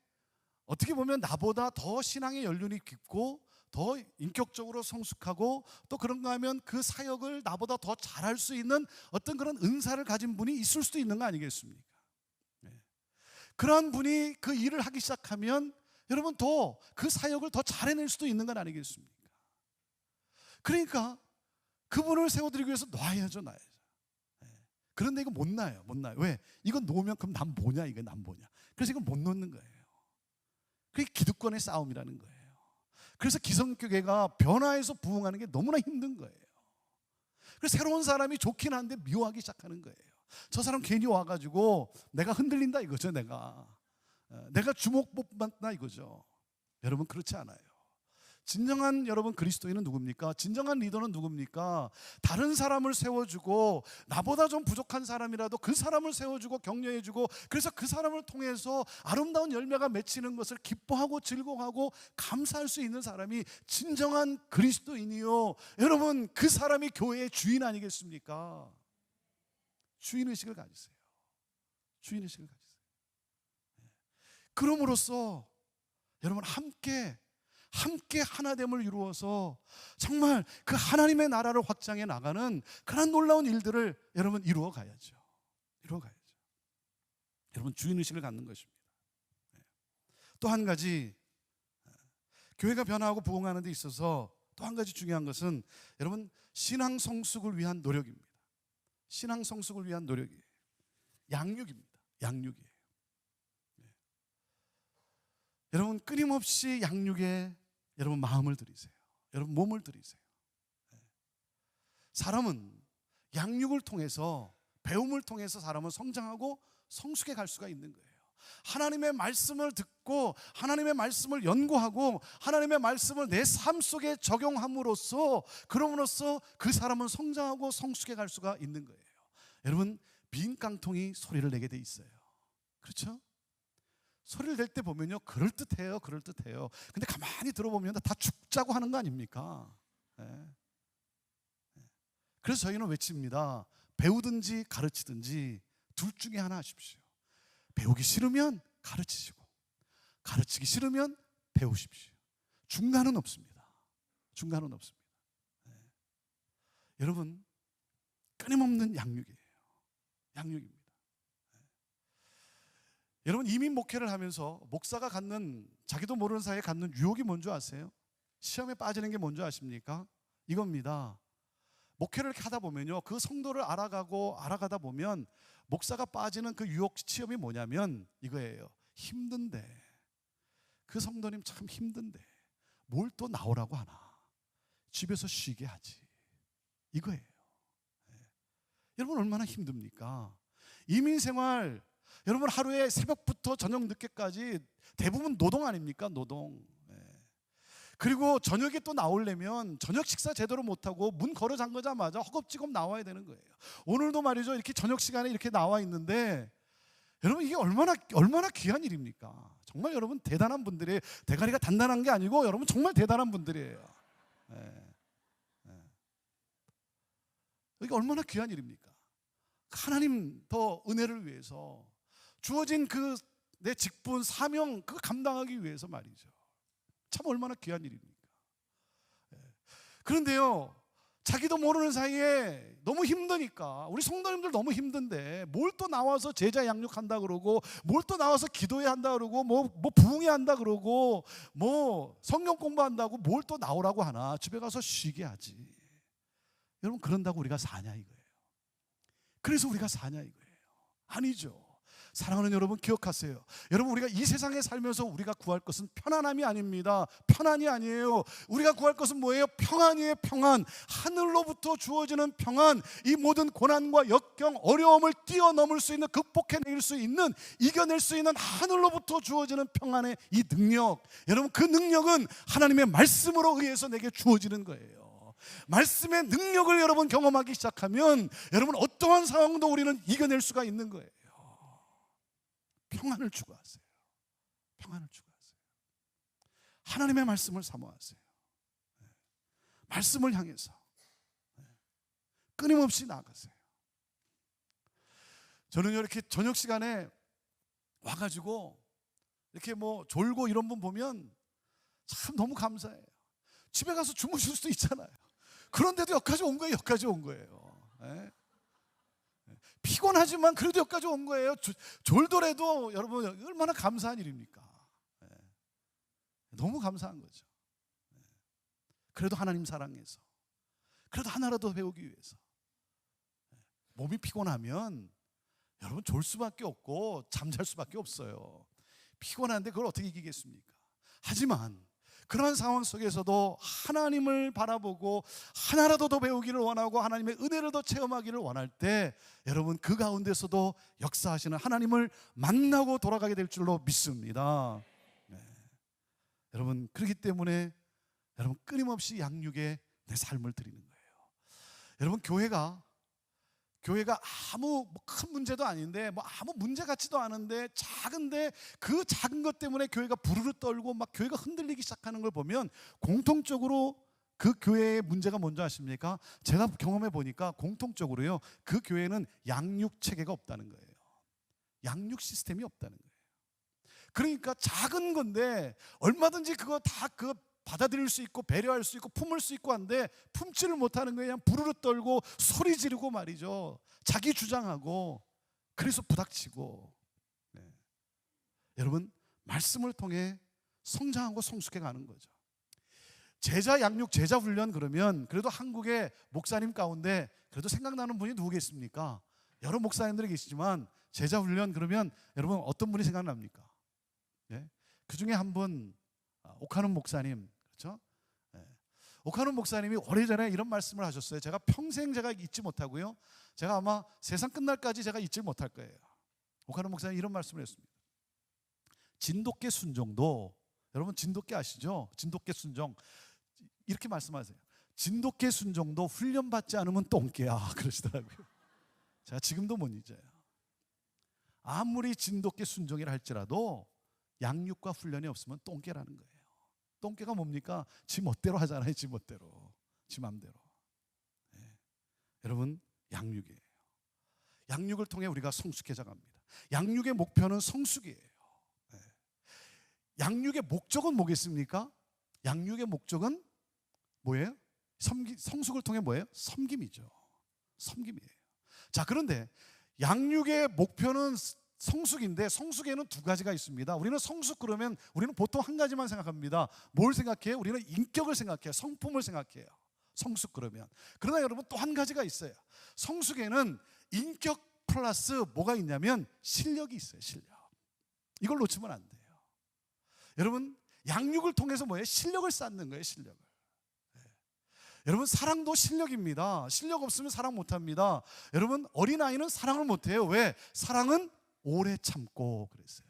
Speaker 1: 어떻게 보면 나보다 더 신앙의 연륜이 깊고 더 인격적으로 성숙하고, 또 그런가 하면 그 사역을 나보다 더 잘할 수 있는 어떤 그런 은사를 가진 분이 있을 수도 있는 거 아니겠습니까? 그러한 분이 그 일을 하기 시작하면 여러분 더 그 사역을 더 잘해낼 수도 있는 건 아니겠습니까? 그러니까 그분을 세워드리기 위해서 놔야죠. 그런데 이거 못 놔요. 왜? 이거 놓으면 그럼 난 뭐냐? 이거 난 뭐냐? 그래서 이거 못 놓는 거예요. 그게 기득권의 싸움이라는 거예요. 그래서 기성교회가 변화해서 부흥하는 게 너무나 힘든 거예요. 그래서 새로운 사람이 좋긴 한데 미워하기 시작하는 거예요. 저 사람 괜히 와가지고 내가 흔들린다 이거죠. 내가 주목 못 받나 이거죠. 여러분, 그렇지 않아요. 진정한 여러분 그리스도인은 누굽니까? 진정한 리더는 누굽니까? 다른 사람을 세워주고, 나보다 좀 부족한 사람이라도 그 사람을 세워주고 격려해주고, 그래서 그 사람을 통해서 아름다운 열매가 맺히는 것을 기뻐하고 즐거워하고 감사할 수 있는 사람이 진정한 그리스도인이요. 여러분, 그 사람이 교회의 주인 아니겠습니까? 주인의식을 가지세요. 주인의식을 가지세요. 그럼으로써 여러분 함께 하나됨을 이루어서 정말 그 하나님의 나라를 확장해 나가는 그런 놀라운 일들을 여러분 이루어 가야죠. 여러분 주인의식을 갖는 것입니다. 또 한 가지, 교회가 변화하고 부흥하는 데 있어서 또 한 가지 중요한 것은 여러분 신앙 성숙을 위한 노력입니다. 신앙 성숙을 위한 노력이에요. 양육입니다. 양육이에요. 여러분 끊임없이 양육에 여러분 마음을 들이세요. 여러분 몸을 들이세요. 사람은 양육을 통해서, 배움을 통해서 사람은 성장하고 성숙해 갈 수가 있는 거예요. 하나님의 말씀을 듣고 하나님의 말씀을 연구하고 하나님의 말씀을 내 삶 속에 적용함으로써, 그럼으로써 그 사람은 성장하고 성숙해 갈 수가 있는 거예요. 여러분 빈 깡통이 소리를 내게 돼 있어요. 그렇죠? 소리를 낼 때 보면요 그럴듯해요. 근데 가만히 들어보면 다 죽자고 하는 거 아닙니까? 그래서 저희는 외칩니다. 배우든지 가르치든지 둘 중에 하나 하십시오. 배우기 싫으면 가르치시고, 가르치기 싫으면 배우십시오. 중간은 없습니다. 여러분 끊임없는 양육입니다. 여러분 이민 목회를 하면서 목사가 갖는, 자기도 모르는 사이에 갖는 유혹이 뭔지 아세요? 시험에 빠지는 게 뭔지 아십니까? 이겁니다. 목회를 하다 보면요 그 성도를 알아가다 보면 목사가 빠지는 그 유혹 시험이 뭐냐면 이거예요. 힘든데, 그 성도님 참 힘든데 뭘 또 나오라고 하나, 집에서 쉬게 하지, 이거예요. 여러분 얼마나 힘듭니까? 이민생활, 여러분 하루에 새벽부터 저녁 늦게까지 대부분 노동 아닙니까? 노동. 그리고 저녁에 또 나오려면 저녁 식사 제대로 못하고 문 걸어 잠그자마자 허겁지겁 나와야 되는 거예요. 오늘도 말이죠 이렇게 저녁 시간에 이렇게 나와 있는데 여러분 이게 얼마나 귀한 일입니까? 정말 여러분 대단한 분들이에요. 대가리가 단단한 게 아니고 여러분 정말 대단한 분들이에요. 이게 얼마나 귀한 일입니까? 하나님 더 은혜를 위해서 주어진 그 내 직분, 사명, 그거 감당하기 위해서 말이죠. 참 얼마나 귀한 일입니까? 그런데요 자기도 모르는 사이에 너무 힘드니까, 우리 성도님들 너무 힘든데 뭘 또 나와서 제자 양육한다 그러고, 뭘 또 나와서 기도해야 한다 그러고, 뭐 부흥해야 한다 그러고, 뭐 성경 공부한다고 뭘 또 나오라고 하나, 집에 가서 쉬게 하지. 여러분 그런다고 우리가 사냐 이거예요. 그래서 우리가 사냐 이거예요. 아니죠. 사랑하는 여러분 기억하세요. 여러분 우리가 이 세상에 살면서 우리가 구할 것은 편안함이 아닙니다. 편안이 아니에요. 우리가 구할 것은 뭐예요? 평안이에요. 평안. 하늘로부터 주어지는 평안. 이 모든 고난과 역경, 어려움을 뛰어넘을 수 있는, 극복해낼 수 있는, 이겨낼 수 있는 하늘로부터 주어지는 평안의 이 능력, 여러분 그 능력은 하나님의 말씀으로 의해서 내게 주어지는 거예요. 말씀의 능력을 여러분 경험하기 시작하면 여러분 어떠한 상황도 우리는 이겨낼 수가 있는 거예요. 평안을 추구하세요. 하나님의 말씀을 사모하세요. 말씀을 향해서 끊임없이 나아가세요. 저는요 이렇게 저녁 시간에 와가지고 이렇게 뭐 졸고 이런 분 보면 참 너무 감사해요. 집에 가서 주무실 수도 있잖아요. 그런데도 여기까지 온 거예요. 피곤하지만 그래도 여기까지 온 거예요. 졸더라도 여러분 얼마나 감사한 일입니까? 너무 감사한 거죠. 그래도 하나님 사랑해서, 그래도 하나라도 배우기 위해서. 몸이 피곤하면 여러분 졸 수밖에 없고 잠잘 수밖에 없어요. 피곤한데 그걸 어떻게 이기겠습니까? 하지만 그러한 상황 속에서도 하나님을 바라보고 하나라도 더 배우기를 원하고 하나님의 은혜를 더 체험하기를 원할 때 여러분 그 가운데서도 역사하시는 하나님을 만나고 돌아가게 될 줄로 믿습니다. 여러분 그렇기 때문에 여러분 끊임없이 양육에 내 삶을 드리는 거예요. 여러분 교회가 아무 큰 문제도 아닌데, 아무 문제 같지도 않은데 작은데 그 작은 것 때문에 교회가 부르르 떨고 막 교회가 흔들리기 시작하는 걸 보면 공통적으로 그 교회의 문제가 뭔지 아십니까? 제가 경험해 보니까 공통적으로요 그 교회는 양육 체계가 없다는 거예요. 양육 시스템이 없다는 거예요. 그러니까 작은 건데 얼마든지 그거 다 그거 받아들일 수 있고 배려할 수 있고 품을 수 있고 한데 품지를 못하는 거예요. 그냥 부르르 떨고 소리 지르고 말이죠. 자기 주장하고 그래서 부닥치고. 네. 여러분, 말씀을 통해 성장하고 성숙해 가는 거죠. 제자 양육, 제자 훈련 그러면 그래도 한국의 목사님 가운데 그래도 생각나는 분이 누구 계십니까? 여러 목사님들이 계시지만 제자 훈련 그러면 여러분 어떤 분이 생각납니까? 네? 그 중에 한 분, 오카논 목사님, 그렇죠? 네. 오카논 목사님이 오래전에 이런 말씀을 하셨어요. 제가 평생 제가 잊지 못하고요. 제가 아마 세상 끝날까지 제가 잊지 못할 거예요. 오카논 목사님이 이런 말씀을 했습니다. 진돗개 순종도, 여러분 진돗개 아시죠? 진돗개 순종 이렇게 말씀하세요. 진돗개 순종도 훈련받지 않으면 똥개야 그러시더라고요. 제가 지금도 못 잊어요. 아무리 진돗개 순종이라 할지라도 양육과 훈련이 없으면 똥개라는 거예요. 똥개가 뭡니까? 지 멋대로 하잖아요. 지 멋대로, 지 맘대로. 네. 여러분, 양육이에요. 양육을 통해 우리가 성숙해져 갑니다. 양육의 목표는 성숙이에요. 네. 양육의 목적은 뭐겠습니까? 양육의 목적은 뭐예요? 성숙을 통해 뭐예요? 섬김이죠. 섬김이에요. 자, 그런데 양육의 목표는 성숙인데 성숙에는 두 가지가 있습니다. 우리는 성숙 그러면 우리는 보통 한 가지만 생각합니다. 뭘 생각해요? 우리는 인격을 생각해요. 성품을 생각해요. 성숙 그러면. 그러나 여러분 또 한 가지가 있어요. 성숙에는 인격 플러스 뭐가 있냐면 실력이 있어요. 실력. 이걸 놓치면 안 돼요. 여러분, 양육을 통해서 뭐예요? 실력을 쌓는 거예요. 실력을. 여러분, 사랑도 실력입니다. 실력 없으면 사랑 못합니다. 여러분, 어린아이는 사랑을 못해요. 왜? 사랑은 오래 참고 그랬어요.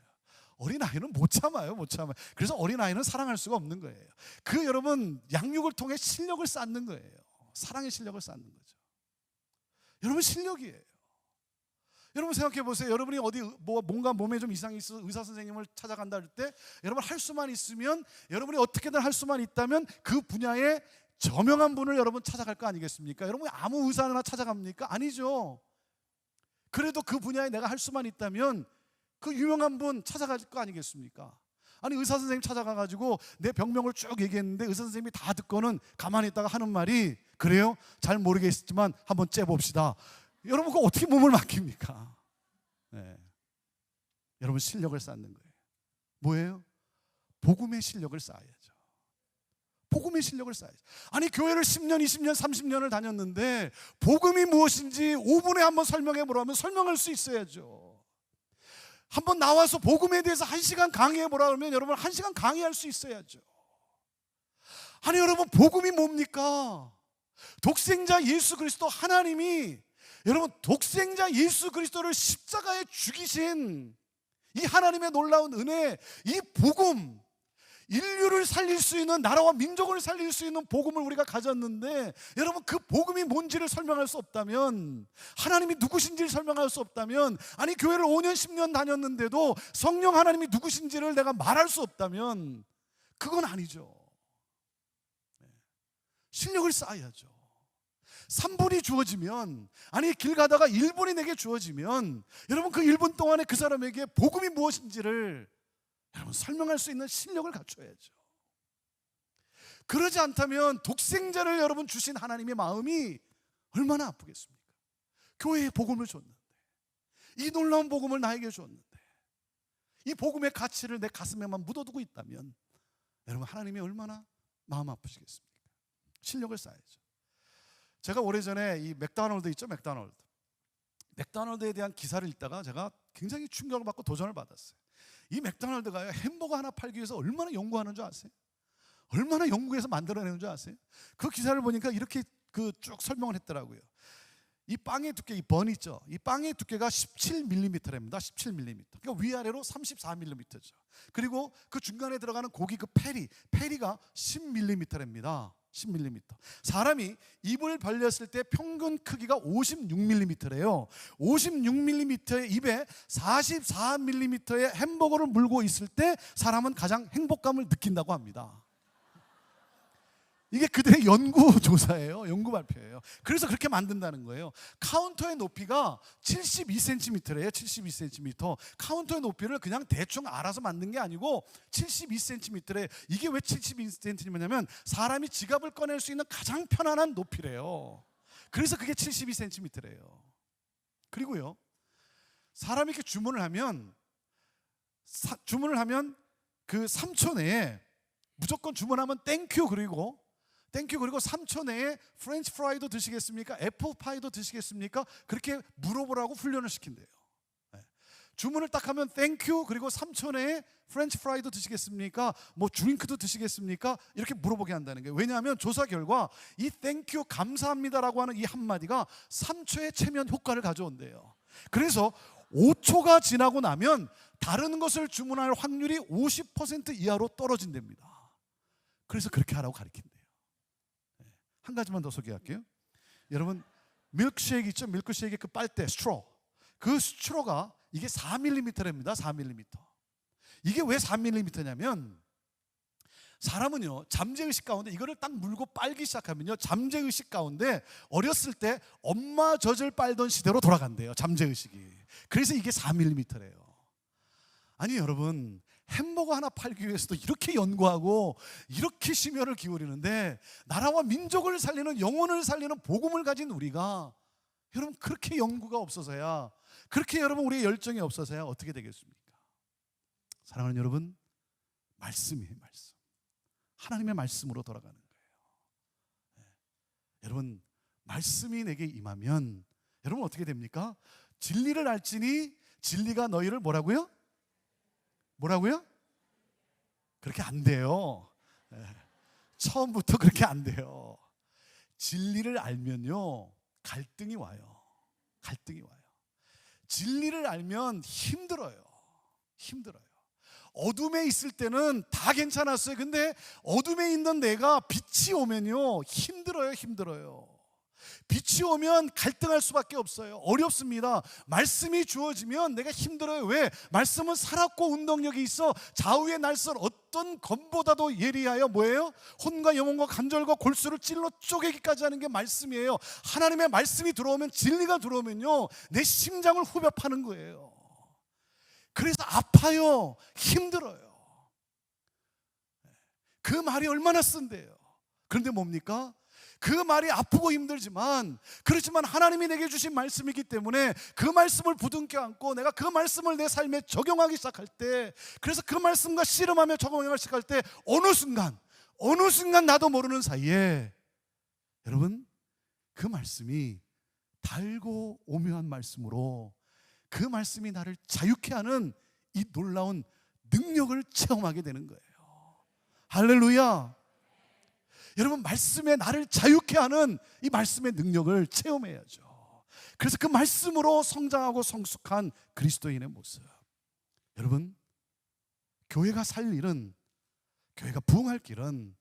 Speaker 1: 어린아이는 못 참아요. 못 참아요. 그래서 어린아이는 사랑할 수가 없는 거예요. 그 여러분, 양육을 통해 실력을 쌓는 거예요. 사랑의 실력을 쌓는 거죠. 여러분, 실력이에요. 여러분 생각해 보세요. 여러분이 어디 뭔가 몸에 좀 이상이 있어서 의사 선생님을 찾아간다 할 때 여러분 할 수만 있으면, 여러분이 어떻게든 할 수만 있다면 그 분야에 저명한 분을 여러분 찾아갈 거 아니겠습니까? 여러분 아무 의사나 찾아갑니까? 아니죠. 그래도 그 분야에 내가 할 수만 있다면 그 유명한 분 찾아갈 거 아니겠습니까? 아니, 의사 선생님 찾아가가지고 내 병명을 쭉 얘기했는데 의사 선생님이 다 듣고는 가만히 있다가 하는 말이, 그래요? 잘 모르겠지만 한번 째봅시다. 여러분 그거 어떻게 몸을 맡깁니까? 네. 여러분, 실력을 쌓는 거예요. 뭐예요? 복음의 실력을 쌓아야죠. 복음의 실력을 쌓아야죠. 아니, 교회를 10년, 20년, 30년을 다녔는데 복음이 무엇인지 5분에 한번 설명해 보라면 설명할 수 있어야죠. 한번 나와서 복음에 대해서 1시간 강의해 보라 그러면 여러분 1시간 강의할 수 있어야죠. 아니, 여러분 복음이 뭡니까? 독생자 예수 그리스도, 하나님이 여러분 독생자 예수 그리스도를 십자가에 죽이신 이 하나님의 놀라운 은혜, 이 복음, 인류를 살릴 수 있는, 나라와 민족을 살릴 수 있는 복음을 우리가 가졌는데, 여러분 그 복음이 뭔지를 설명할 수 없다면, 하나님이 누구신지를 설명할 수 없다면, 아니 교회를 5년 10년 다녔는데도 성령 하나님이 누구신지를 내가 말할 수 없다면 그건 아니죠. 실력을 쌓아야죠. 3분이 주어지면, 아니 길 가다가 1분이 내게 주어지면 여러분 그 1분 동안에 그 사람에게 복음이 무엇인지를 여러분 설명할 수 있는 실력을 갖춰야죠. 그러지 않다면 독생자를 여러분 주신 하나님의 마음이 얼마나 아프겠습니까? 교회에 복음을 줬는데, 이 놀라운 복음을 나에게 줬는데 이 복음의 가치를 내 가슴에만 묻어두고 있다면 여러분 하나님이 얼마나 마음 아프시겠습니까? 실력을 쌓아야죠. 제가 오래전에 이 맥도날드 있죠? 맥도날드에 대한 기사를 읽다가 제가 굉장히 충격을 받고 도전을 받았어요. 이 맥도날드가 햄버거 하나 팔기 위해서 얼마나 연구하는 줄 아세요? 얼마나 연구해서 만들어내는 줄 아세요? 그 기사를 보니까 이렇게 쭉 설명을 했더라고요. 이 빵의 두께, 이 번 있죠? 이 빵의 두께가 17mm랍니다. 17mm. 그러니까 위아래로 34mm죠. 그리고 그 중간에 들어가는 고기 그 페리가 10mm랍니다. 10mm. 사람이 입을 벌렸을 때 평균 크기가 56mm래요. 56mm의 입에 44mm의 햄버거를 물고 있을 때 사람은 가장 행복감을 느낀다고 합니다. 이게 그들의 연구 조사예요. 연구 발표예요. 그래서 그렇게 만든다는 거예요. 카운터의 높이가 72cm래요. 72cm. 카운터의 높이를 그냥 대충 알아서 만든 게 아니고 72cm래. 이게 왜 72cm냐면 사람이 지갑을 꺼낼 수 있는 가장 편안한 높이래요. 그래서 그게 72cm래요. 그리고요, 사람이 이렇게 주문을 하면 그 3초 내에 무조건 주문하면 땡큐 그리고 3초 내에 프렌치 프라이도 드시겠습니까? 애플 파이도 드시겠습니까? 그렇게 물어보라고 훈련을 시킨대요. 주문을 딱 하면 땡큐 그리고 3초 내에 프렌치 프라이도 드시겠습니까? 뭐 드링크도 드시겠습니까? 이렇게 물어보게 한다는 거예요. 왜냐하면 조사 결과 이 땡큐 감사합니다라고 하는 이 한마디가 3초의 체면 효과를 가져온대요. 그래서 5초가 지나고 나면 다른 것을 주문할 확률이 50% 이하로 떨어진답니다. 그래서 그렇게 하라고 가르친대요. 한 가지만 더 소개할게요. 여러분, 밀크쉐이크 있죠? 밀크쉐이크 그 빨대 스트로, 그 스트로가 이게 4mm랍니다. 4mm. 이게 왜 4mm냐면 사람은요, 잠재의식 가운데 이거를 딱 물고 빨기 시작하면요, 잠재의식 가운데 어렸을 때 엄마 젖을 빨던 시대로 돌아간대요. 잠재의식이. 그래서 이게 4mm래요. 아니 여러분, 햄버거 하나 팔기 위해서도 이렇게 연구하고 이렇게 심혈을 기울이는데 나라와 민족을 살리는, 영혼을 살리는 복음을 가진 우리가 여러분 그렇게 연구가 없어서야, 그렇게 여러분 우리의 열정이 없어서야 어떻게 되겠습니까? 사랑하는 여러분, 말씀이에요. 말씀. 하나님의 말씀으로 돌아가는 거예요. 여러분, 말씀이 내게 임하면 여러분 어떻게 됩니까? 진리를 알지니 진리가 너희를 뭐라고요? 그렇게 안 돼요. 처음부터 그렇게 안 돼요. 진리를 알면요, 갈등이 와요. 진리를 알면 힘들어요. 어둠에 있을 때는 다 괜찮았어요. 근데 어둠에 있는 내가 빛이 오면요, 힘들어요. 빛이 오면 갈등할 수밖에 없어요. 어렵습니다. 말씀이 주어지면 내가 힘들어요. 왜? 말씀은 살았고 운동력이 있어. 좌우의 날선 어떤 검보다도 예리하여 뭐예요? 혼과 영혼과 관절과 골수를 찔러 쪼개기까지 하는 게 말씀이에요. 하나님의 말씀이 들어오면, 진리가 들어오면요, 내 심장을 후벼 파는 거예요. 그래서 아파요. 힘들어요. 그 말이 얼마나 쓴데요. 그런데 뭡니까? 그 말이 아프고 힘들지만, 그렇지만 하나님이 내게 주신 말씀이기 때문에 그 말씀을 부둥켜 안고 내가 그 말씀을 내 삶에 적용하기 시작할 때, 그래서 그 말씀과 씨름하며 적용하기 시작할 때 어느 순간 나도 모르는 사이에 여러분, 그 말씀이 달고 오묘한 말씀으로 그 말씀이 나를 자유케 하는 이 놀라운 능력을 체험하게 되는 거예요. 할렐루야. 여러분, 말씀에 나를 자유케 하는 이 말씀의 능력을 체험해야죠. 그래서 그 말씀으로 성장하고 성숙한 그리스도인의 모습. 여러분, 교회가 살 일은, 교회가 부흥할 길은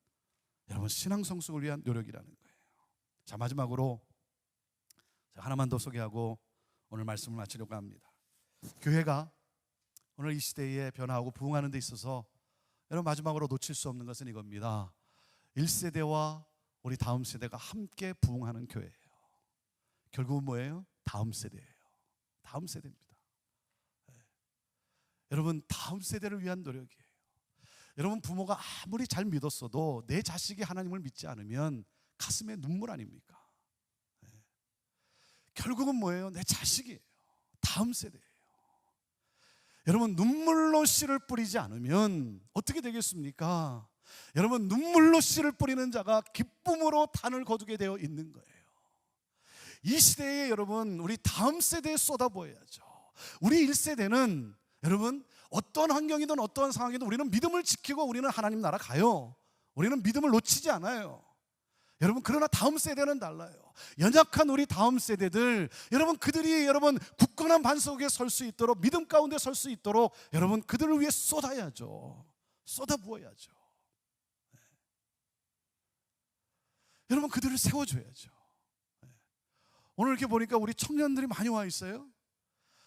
Speaker 1: 여러분 신앙 성숙을 위한 노력이라는 거예요. 자, 마지막으로 하나만 더 소개하고 오늘 말씀을 마치려고 합니다. 교회가 오늘 이 시대에 변화하고 부흥하는 데 있어서 여러분 마지막으로 놓칠 수 없는 것은 이겁니다. 1세대와 우리 다음 세대가 함께 부흥하는 교회예요. 결국은 뭐예요? 다음 세대예요. 다음 세대입니다. 여러분, 다음 세대를 위한 노력이에요. 여러분, 부모가 아무리 잘 믿었어도 내 자식이 하나님을 믿지 않으면 가슴에 눈물 아닙니까? 결국은 뭐예요? 내 자식이에요. 다음 세대예요. 여러분, 눈물로 씨를 뿌리지 않으면 어떻게 되겠습니까? 여러분, 눈물로 씨를 뿌리는 자가 기쁨으로 단을 거두게 되어 있는 거예요. 이 시대에 여러분, 우리 다음 세대에 쏟아부어야죠. 우리 1세대는 여러분, 어떤 환경이든 어떤 상황이든 우리는 믿음을 지키고 우리는 하나님 나라 가요. 우리는 믿음을 놓치지 않아요. 여러분, 그러나 다음 세대는 달라요. 연약한 우리 다음 세대들, 여러분, 그들이 여러분 굳건한 반석 위에 설 수 있도록, 믿음 가운데 설 수 있도록 여러분 그들을 위해 쏟아야죠. 쏟아부어야죠. 여러분, 그들을 세워줘야죠. 오늘 이렇게 보니까 우리 청년들이 많이 와 있어요.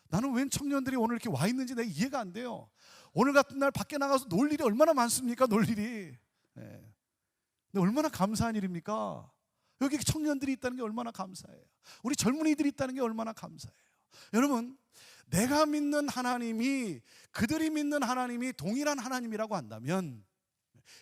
Speaker 1: 나는 웬 청년들이 오늘 이렇게 와 있는지 내가 이해가 안 돼요. 오늘 같은 날 밖에 나가서 놀 일이 얼마나 많습니까? 놀 일이. 근데 얼마나 감사한 일입니까? 여기 청년들이 있다는 게 얼마나 감사해요. 우리 젊은이들이 있다는 게 얼마나 감사해요. 여러분, 내가 믿는 하나님이, 그들이 믿는 하나님이 동일한 하나님이라고 한다면,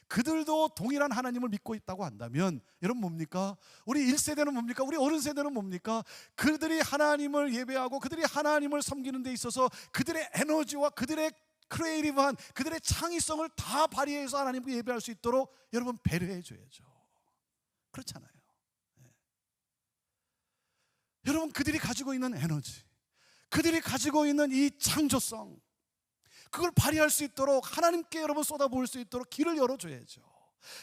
Speaker 1: 그들도 동일한 하나님을 믿고 있다고 한다면, 여러분 뭡니까? 우리 1세대는 뭡니까? 우리 어른 세대는 뭡니까? 그들이 하나님을 예배하고 그들이 하나님을 섬기는 데 있어서 그들의 에너지와 그들의 크리에이티브한 그들의 창의성을 다 발휘해서 하나님께 예배할 수 있도록 여러분 배려해 줘야죠. 그렇잖아요. 네. 여러분, 그들이 가지고 있는 에너지, 그들이 가지고 있는 이 창조성, 그걸 발휘할 수 있도록 하나님께 여러분 쏟아부을 수 있도록 길을 열어줘야죠.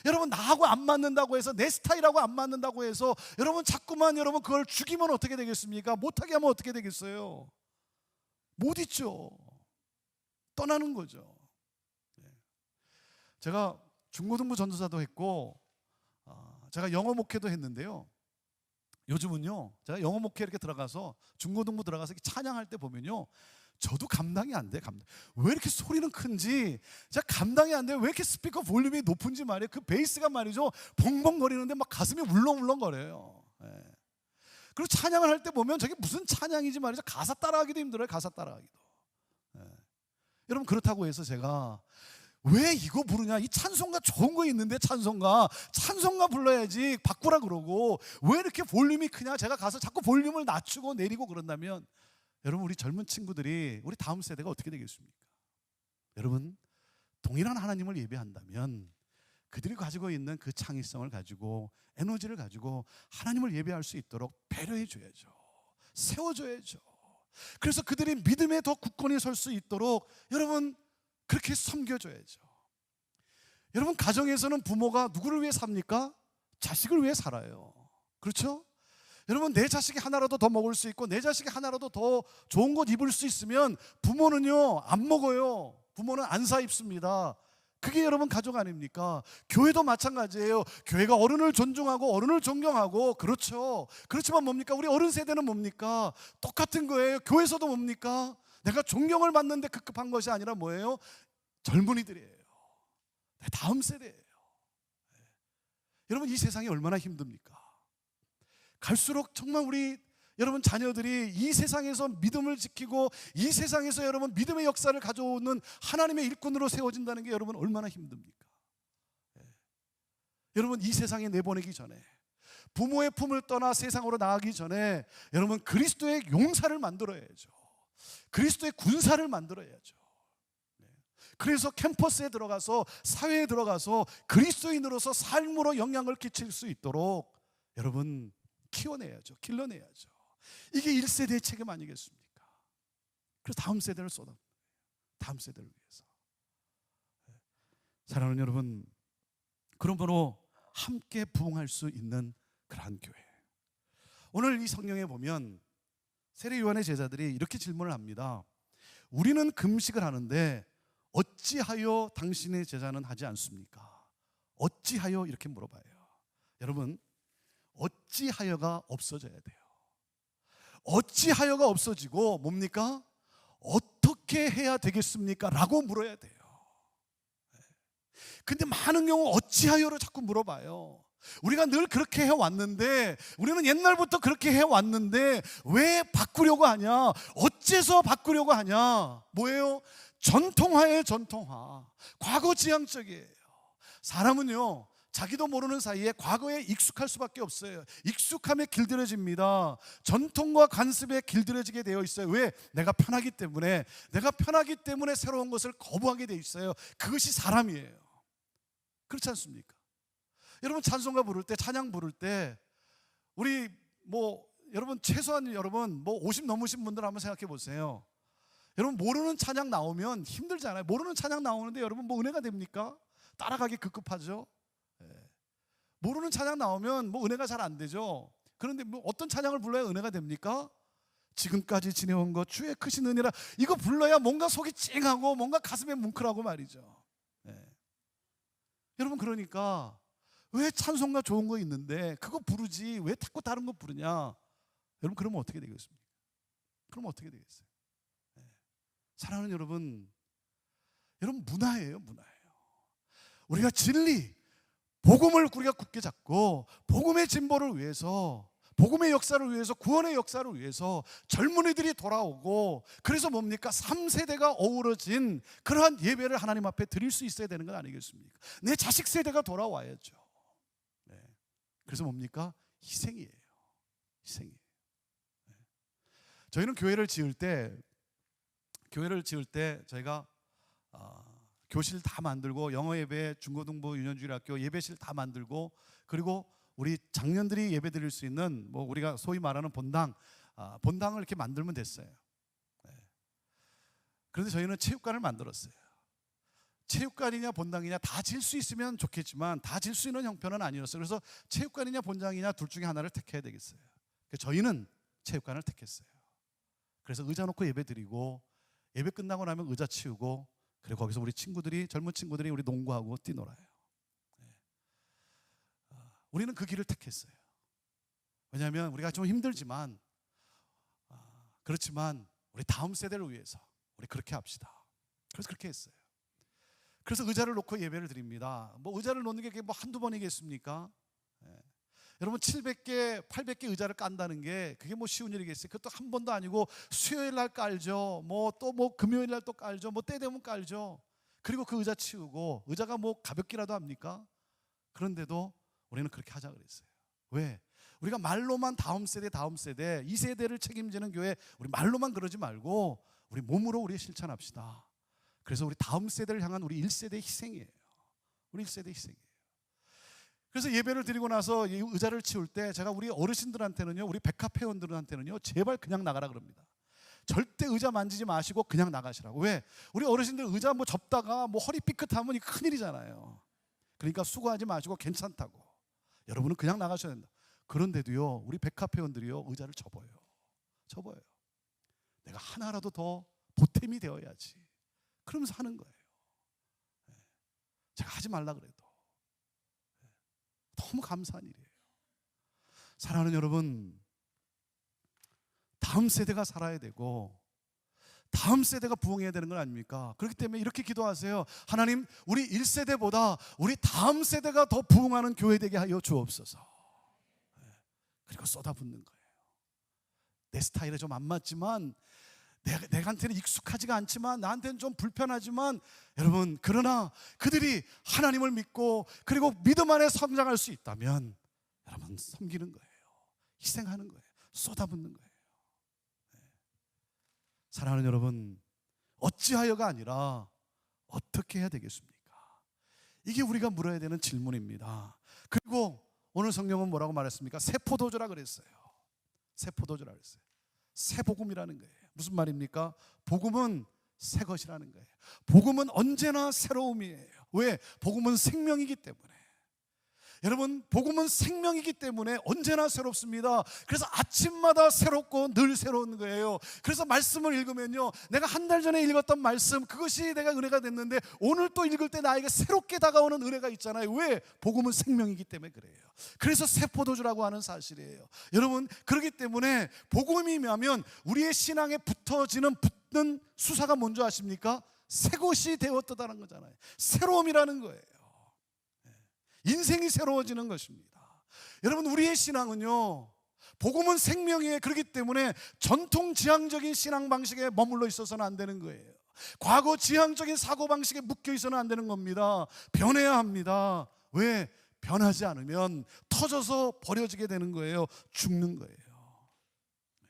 Speaker 1: 여러분, 나하고 안 맞는다고 해서, 내 스타일하고 안 맞는다고 해서 여러분 자꾸만 여러분 그걸 죽이면 어떻게 되겠습니까? 못하게 하면 어떻게 되겠어요? 못 있죠. 떠나는 거죠. 제가 중고등부 전도사도 했고 제가 영어 목회도 했는데요, 요즘은요 제가 영어 목회 이렇게 들어가서 중고등부 들어가서 이렇게 찬양할 때 보면요, 저도 감당이 안 돼. 왜 이렇게 소리는 큰지 제가 감당이 안 돼요. 왜 이렇게 스피커 볼륨이 높은지 말이에요. 그 베이스가 말이죠, 벙벙거리는데 막 가슴이 울렁울렁거려요. 예. 그리고 찬양을 할 때 보면 저게 무슨 찬양이지 말이죠, 가사 따라하기도 힘들어요. 가사 따라하기도. 예. 여러분, 그렇다고 해서 제가 왜 이거 부르냐, 이 찬송가 좋은 거 있는데 찬송가 불러야지 바꾸라 그러고 왜 이렇게 볼륨이 크냐, 제가 가서 자꾸 볼륨을 낮추고 내리고 그런다면, 여러분, 우리 젊은 친구들이, 우리 다음 세대가 어떻게 되겠습니까? 여러분, 동일한 하나님을 예배한다면 그들이 가지고 있는 그 창의성을 가지고, 에너지를 가지고 하나님을 예배할 수 있도록 배려해 줘야죠. 세워줘야죠. 그래서 그들이 믿음에 더 굳건히 설 수 있도록 여러분 그렇게 섬겨줘야죠. 여러분, 가정에서는 부모가 누구를 위해 삽니까? 자식을 위해 살아요. 그렇죠? 여러분, 내 자식이 하나라도 더 먹을 수 있고 내 자식이 하나라도 더 좋은 것 입을 수 있으면 부모는요 안 먹어요. 부모는 안 사 입습니다. 그게 여러분 가족 아닙니까? 교회도 마찬가지예요. 교회가 어른을 존중하고 어른을 존경하고, 그렇죠. 그렇지만 뭡니까? 우리 어른 세대는 뭡니까? 똑같은 거예요. 교회에서도 뭡니까? 내가 존경을 받는데 급급한 것이 아니라 뭐예요? 젊은이들이에요. 다음 세대예요. 여러분, 이 세상이 얼마나 힘듭니까? 갈수록 정말 우리 여러분 자녀들이 이 세상에서 믿음을 지키고 이 세상에서 여러분 믿음의 역사를 가져오는 하나님의 일꾼으로 세워진다는 게 여러분 얼마나 힘듭니까? 여러분, 이 세상에 내보내기 전에, 부모의 품을 떠나 세상으로 나가기 전에 여러분 그리스도의 용사를 만들어야죠. 그리스도의 군사를 만들어야죠. 그래서 캠퍼스에 들어가서, 사회에 들어가서 그리스도인으로서 삶으로 영향을 끼칠 수 있도록 여러분 키워내야죠. 길러내야죠. 이게 1세대의 책임 아니겠습니까? 그래서 다음 세대를 다음 세대를 위해서. 사랑하는 여러분, 그러므로 함께 부흥할 수 있는 그러한 교회. 오늘 이 성경에 보면 세례 요한의 제자들이 이렇게 질문을 합니다. 우리는 금식을 하는데 어찌하여 당신의 제자는 하지 않습니까? 어찌하여 이렇게 물어봐요. 여러분, 어찌하여가 없어져야 돼요. 어찌하여가 없어지고 뭡니까? 어떻게 해야 되겠습니까? 라고 물어야 돼요. 근데 많은 경우 어찌하여로 자꾸 물어봐요. 우리가 늘 그렇게 해왔는데, 우리는 옛날부터 그렇게 해왔는데 왜 바꾸려고 하냐? 어째서 바꾸려고 하냐? 뭐예요? 전통화예요. 전통화. 과거 지향적이에요. 사람은요 자기도 모르는 사이에 과거에 익숙할 수밖에 없어요. 익숙함에 길들여집니다. 전통과 관습에 길들여지게 되어 있어요. 왜? 내가 편하기 때문에 새로운 것을 거부하게 되어 있어요. 그것이 사람이에요. 그렇지 않습니까? 여러분, 찬송가 부를 때, 찬양 부를 때 우리 여러분 최소한 여러분 50 넘으신 분들 한번 생각해 보세요. 여러분, 모르는 찬양 나오면 힘들잖아요. 모르는 찬양 나오는데 여러분 은혜가 됩니까? 따라가기 급급하죠. 모르는 찬양 나오면 은혜가 잘 안 되죠. 그런데 어떤 찬양을 불러야 은혜가 됩니까? 지금까지 지내온 것 주의 크신 은혜라, 이거 불러야 뭔가 속이 찡하고 뭔가 가슴에 뭉클하고 말이죠. 여러분, 그러니까 왜 찬송가 좋은 거 있는데 그거 부르지 왜 자꾸 다른 거 부르냐? 여러분, 그러면 어떻게 되겠습니까? 그러면 어떻게 되겠어요? 사랑하는 여러분 문화예요. 문화예요. 우리가 진리, 복음을 우리가 굳게 잡고 복음의 진보를 위해서, 복음의 역사를 위해서, 구원의 역사를 위해서 젊은이들이 돌아오고, 그래서 뭡니까? 3세대가 어우러진 그러한 예배를 하나님 앞에 드릴 수 있어야 되는 건 아니겠습니까? 내 자식 세대가 돌아와야죠. 네. 그래서 뭡니까? 희생이에요. 희생이에요. 네. 저희는 교회를 지을 때 저희가 교실 다 만들고, 영어 예배, 중고등부, 유년주일학교 예배실 다 만들고, 그리고 우리 장년들이 예배 드릴 수 있는 뭐 우리가 소위 말하는 본당을 이렇게 만들면 됐어요. 네. 그런데 저희는 체육관을 만들었어요. 체육관이냐 본당이냐 다 질 수 있으면 좋겠지만 다 질 수 있는 형편은 아니었어요. 그래서 체육관이냐 본당이냐 둘 중에 하나를 택해야 되겠어요. 저희는 체육관을 택했어요. 그래서 의자 놓고 예배 드리고, 예배 끝나고 나면 의자 치우고, 그리고 거기서 우리 친구들이, 젊은 친구들이 우리 농구하고 뛰놀아요. 네. 우리는 그 길을 택했어요. 왜냐하면 우리가 좀 힘들지만, 그렇지만 우리 다음 세대를 위해서 우리 그렇게 합시다. 그래서 그렇게 했어요. 그래서 의자를 놓고 예배를 드립니다. 뭐 의자를 놓는 게 뭐 한두 번이겠습니까? 네. 여러분 700개, 800개 의자를 깐다는 게 그게 뭐 쉬운 일이겠어요? 그것도 한 번도 아니고 수요일 날 깔죠. 뭐 또 뭐 금요일 날 또 깔죠. 뭐 때 되면 깔죠. 그리고 그 의자 치우고, 의자가 뭐 가볍기라도 합니까? 그런데도 우리는 그렇게 하자 그랬어요. 왜? 우리가 말로만 다음 세대, 이 세대를 책임지는 교회, 우리 말로만 그러지 말고 우리 몸으로 우리 실천합시다. 그래서 우리 다음 세대를 향한 우리 1세대 희생이에요. 우리 1세대 희생이에요. 그래서 예배를 드리고 나서 이 의자를 치울 때 제가 우리 어르신들한테는요, 우리 백합 회원들한테는요, 제발 그냥 나가라 그럽니다. 절대 의자 만지지 마시고 그냥 나가시라고. 왜? 우리 어르신들 의자 뭐 접다가 뭐 허리 삐끗하면 이 큰일이잖아요. 그러니까 수고하지 마시고 괜찮다고. 여러분은 그냥 나가셔야 된다. 그런데도요, 우리 백합 회원들이요, 의자를 접어요. 내가 하나라도 더 보탬이 되어야지. 그러면서 하는 거예요. 제가 하지 말라 그래도 너무 감사한 일이에요. 사랑하는 여러분, 다음 세대가 살아야 되고 다음 세대가 부흥해야 되는 건 아닙니까? 그렇기 때문에 이렇게 기도하세요. 하나님, 우리 1세대보다 우리 다음 세대가 더 부흥하는 교회 되게 하여 주옵소서. 그리고 쏟아붓는 거예요. 내 스타일에 좀 안 맞지만, 내한테는 익숙하지가 않지만, 나한테는 좀 불편하지만, 여러분, 그러나 그들이 하나님을 믿고 그리고 믿음 안에 성장할 수 있다면 여러분, 섬기는 거예요. 희생하는 거예요. 쏟아붓는 거예요. 사랑하는 여러분, 어찌하여가 아니라 어떻게 해야 되겠습니까? 이게 우리가 물어야 되는 질문입니다. 그리고 오늘 성경은 뭐라고 말했습니까? 새 포도주라 그랬어요. 새 포도주라 그랬어요. 새 복음이라는 거예요. 무슨 말입니까? 복음은 새 것이라는 거예요. 복음은 언제나 새로움이에요. 왜? 복음은 생명이기 때문에. 여러분, 복음은 생명이기 때문에 언제나 새롭습니다. 그래서 아침마다 새롭고 늘 새로운 거예요. 그래서 말씀을 읽으면요, 내가 한 달 전에 읽었던 말씀, 그것이 내가 은혜가 됐는데 오늘 또 읽을 때 나에게 새롭게 다가오는 은혜가 있잖아요. 왜? 복음은 생명이기 때문에 그래요. 그래서 새 포도주라고 하는 사실이에요. 여러분, 그렇기 때문에 복음이면 우리의 신앙에 붙는 수사가 뭔지 아십니까? 새 것이 되었다는 거잖아요. 새로움이라는 거예요. 인생이 새로워지는 것입니다. 여러분, 우리의 신앙은요, 복음은 생명이에요. 그렇기 때문에 전통 지향적인 신앙 방식에 머물러 있어서는 안 되는 거예요. 과거 지향적인 사고방식에 묶여 있어서는 안 되는 겁니다. 변해야 합니다. 왜? 변하지 않으면 터져서 버려지게 되는 거예요. 죽는 거예요.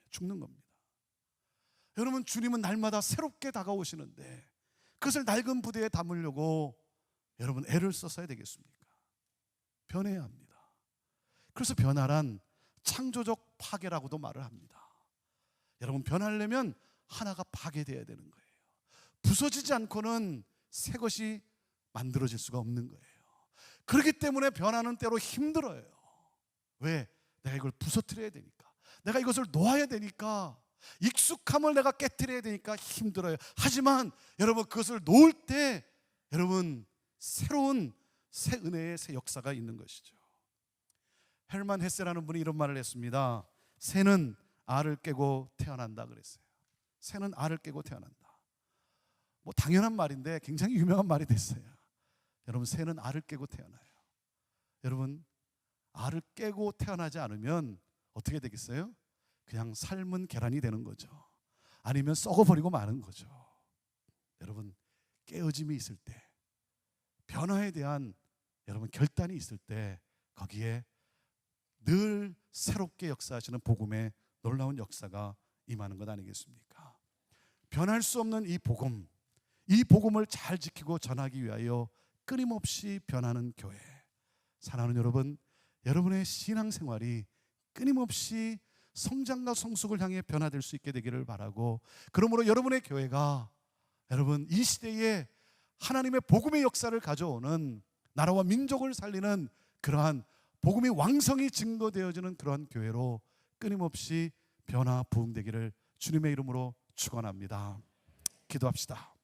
Speaker 1: 죽는 겁니다. 여러분, 주님은 날마다 새롭게 다가오시는데 그것을 낡은 부대에 담으려고 여러분 애를 써서야 되겠습니까? 변해야 합니다. 그래서 변화란 창조적 파괴라고도 말을 합니다. 여러분, 변하려면 하나가 파괴되어야 되는 거예요. 부서지지 않고는 새 것이 만들어질 수가 없는 거예요. 그렇기 때문에 변화는 때로 힘들어요. 왜? 내가 이걸 부서뜨려야 되니까, 내가 이것을 놓아야 되니까, 익숙함을 내가 깨트려야 되니까 힘들어요. 하지만 여러분, 그것을 놓을 때 여러분, 새로운 새 은혜의 새 역사가 있는 것이죠. 헤르만 헤세라는 분이 이런 말을 했습니다. 새는 알을 깨고 태어난다 그랬어요. 새는 알을 깨고 태어난다. 뭐 당연한 말인데 굉장히 유명한 말이 됐어요. 여러분, 새는 알을 깨고 태어나요. 여러분, 알을 깨고 태어나지 않으면 어떻게 되겠어요? 그냥 삶은 계란이 되는 거죠. 아니면 썩어버리고 마는 거죠. 여러분, 깨어짐이 있을 때, 변화에 대한 여러분 결단이 있을 때, 거기에 늘 새롭게 역사하시는 복음의 놀라운 역사가 임하는 것 아니겠습니까? 변할 수 없는 이 복음을 잘 지키고 전하기 위하여 끊임없이 변하는 교회. 사랑하는 여러분, 여러분의 신앙생활이 끊임없이 성장과 성숙을 향해 변화될 수 있게 되기를 바라고, 그러므로 여러분의 교회가 여러분 이 시대에 하나님의 복음의 역사를 가져오는, 나라와 민족을 살리는 그러한 복음이 왕성히 증거되어지는 그러한 교회로 끊임없이 변화 부흥되기를 주님의 이름으로 축원합니다. 기도합시다.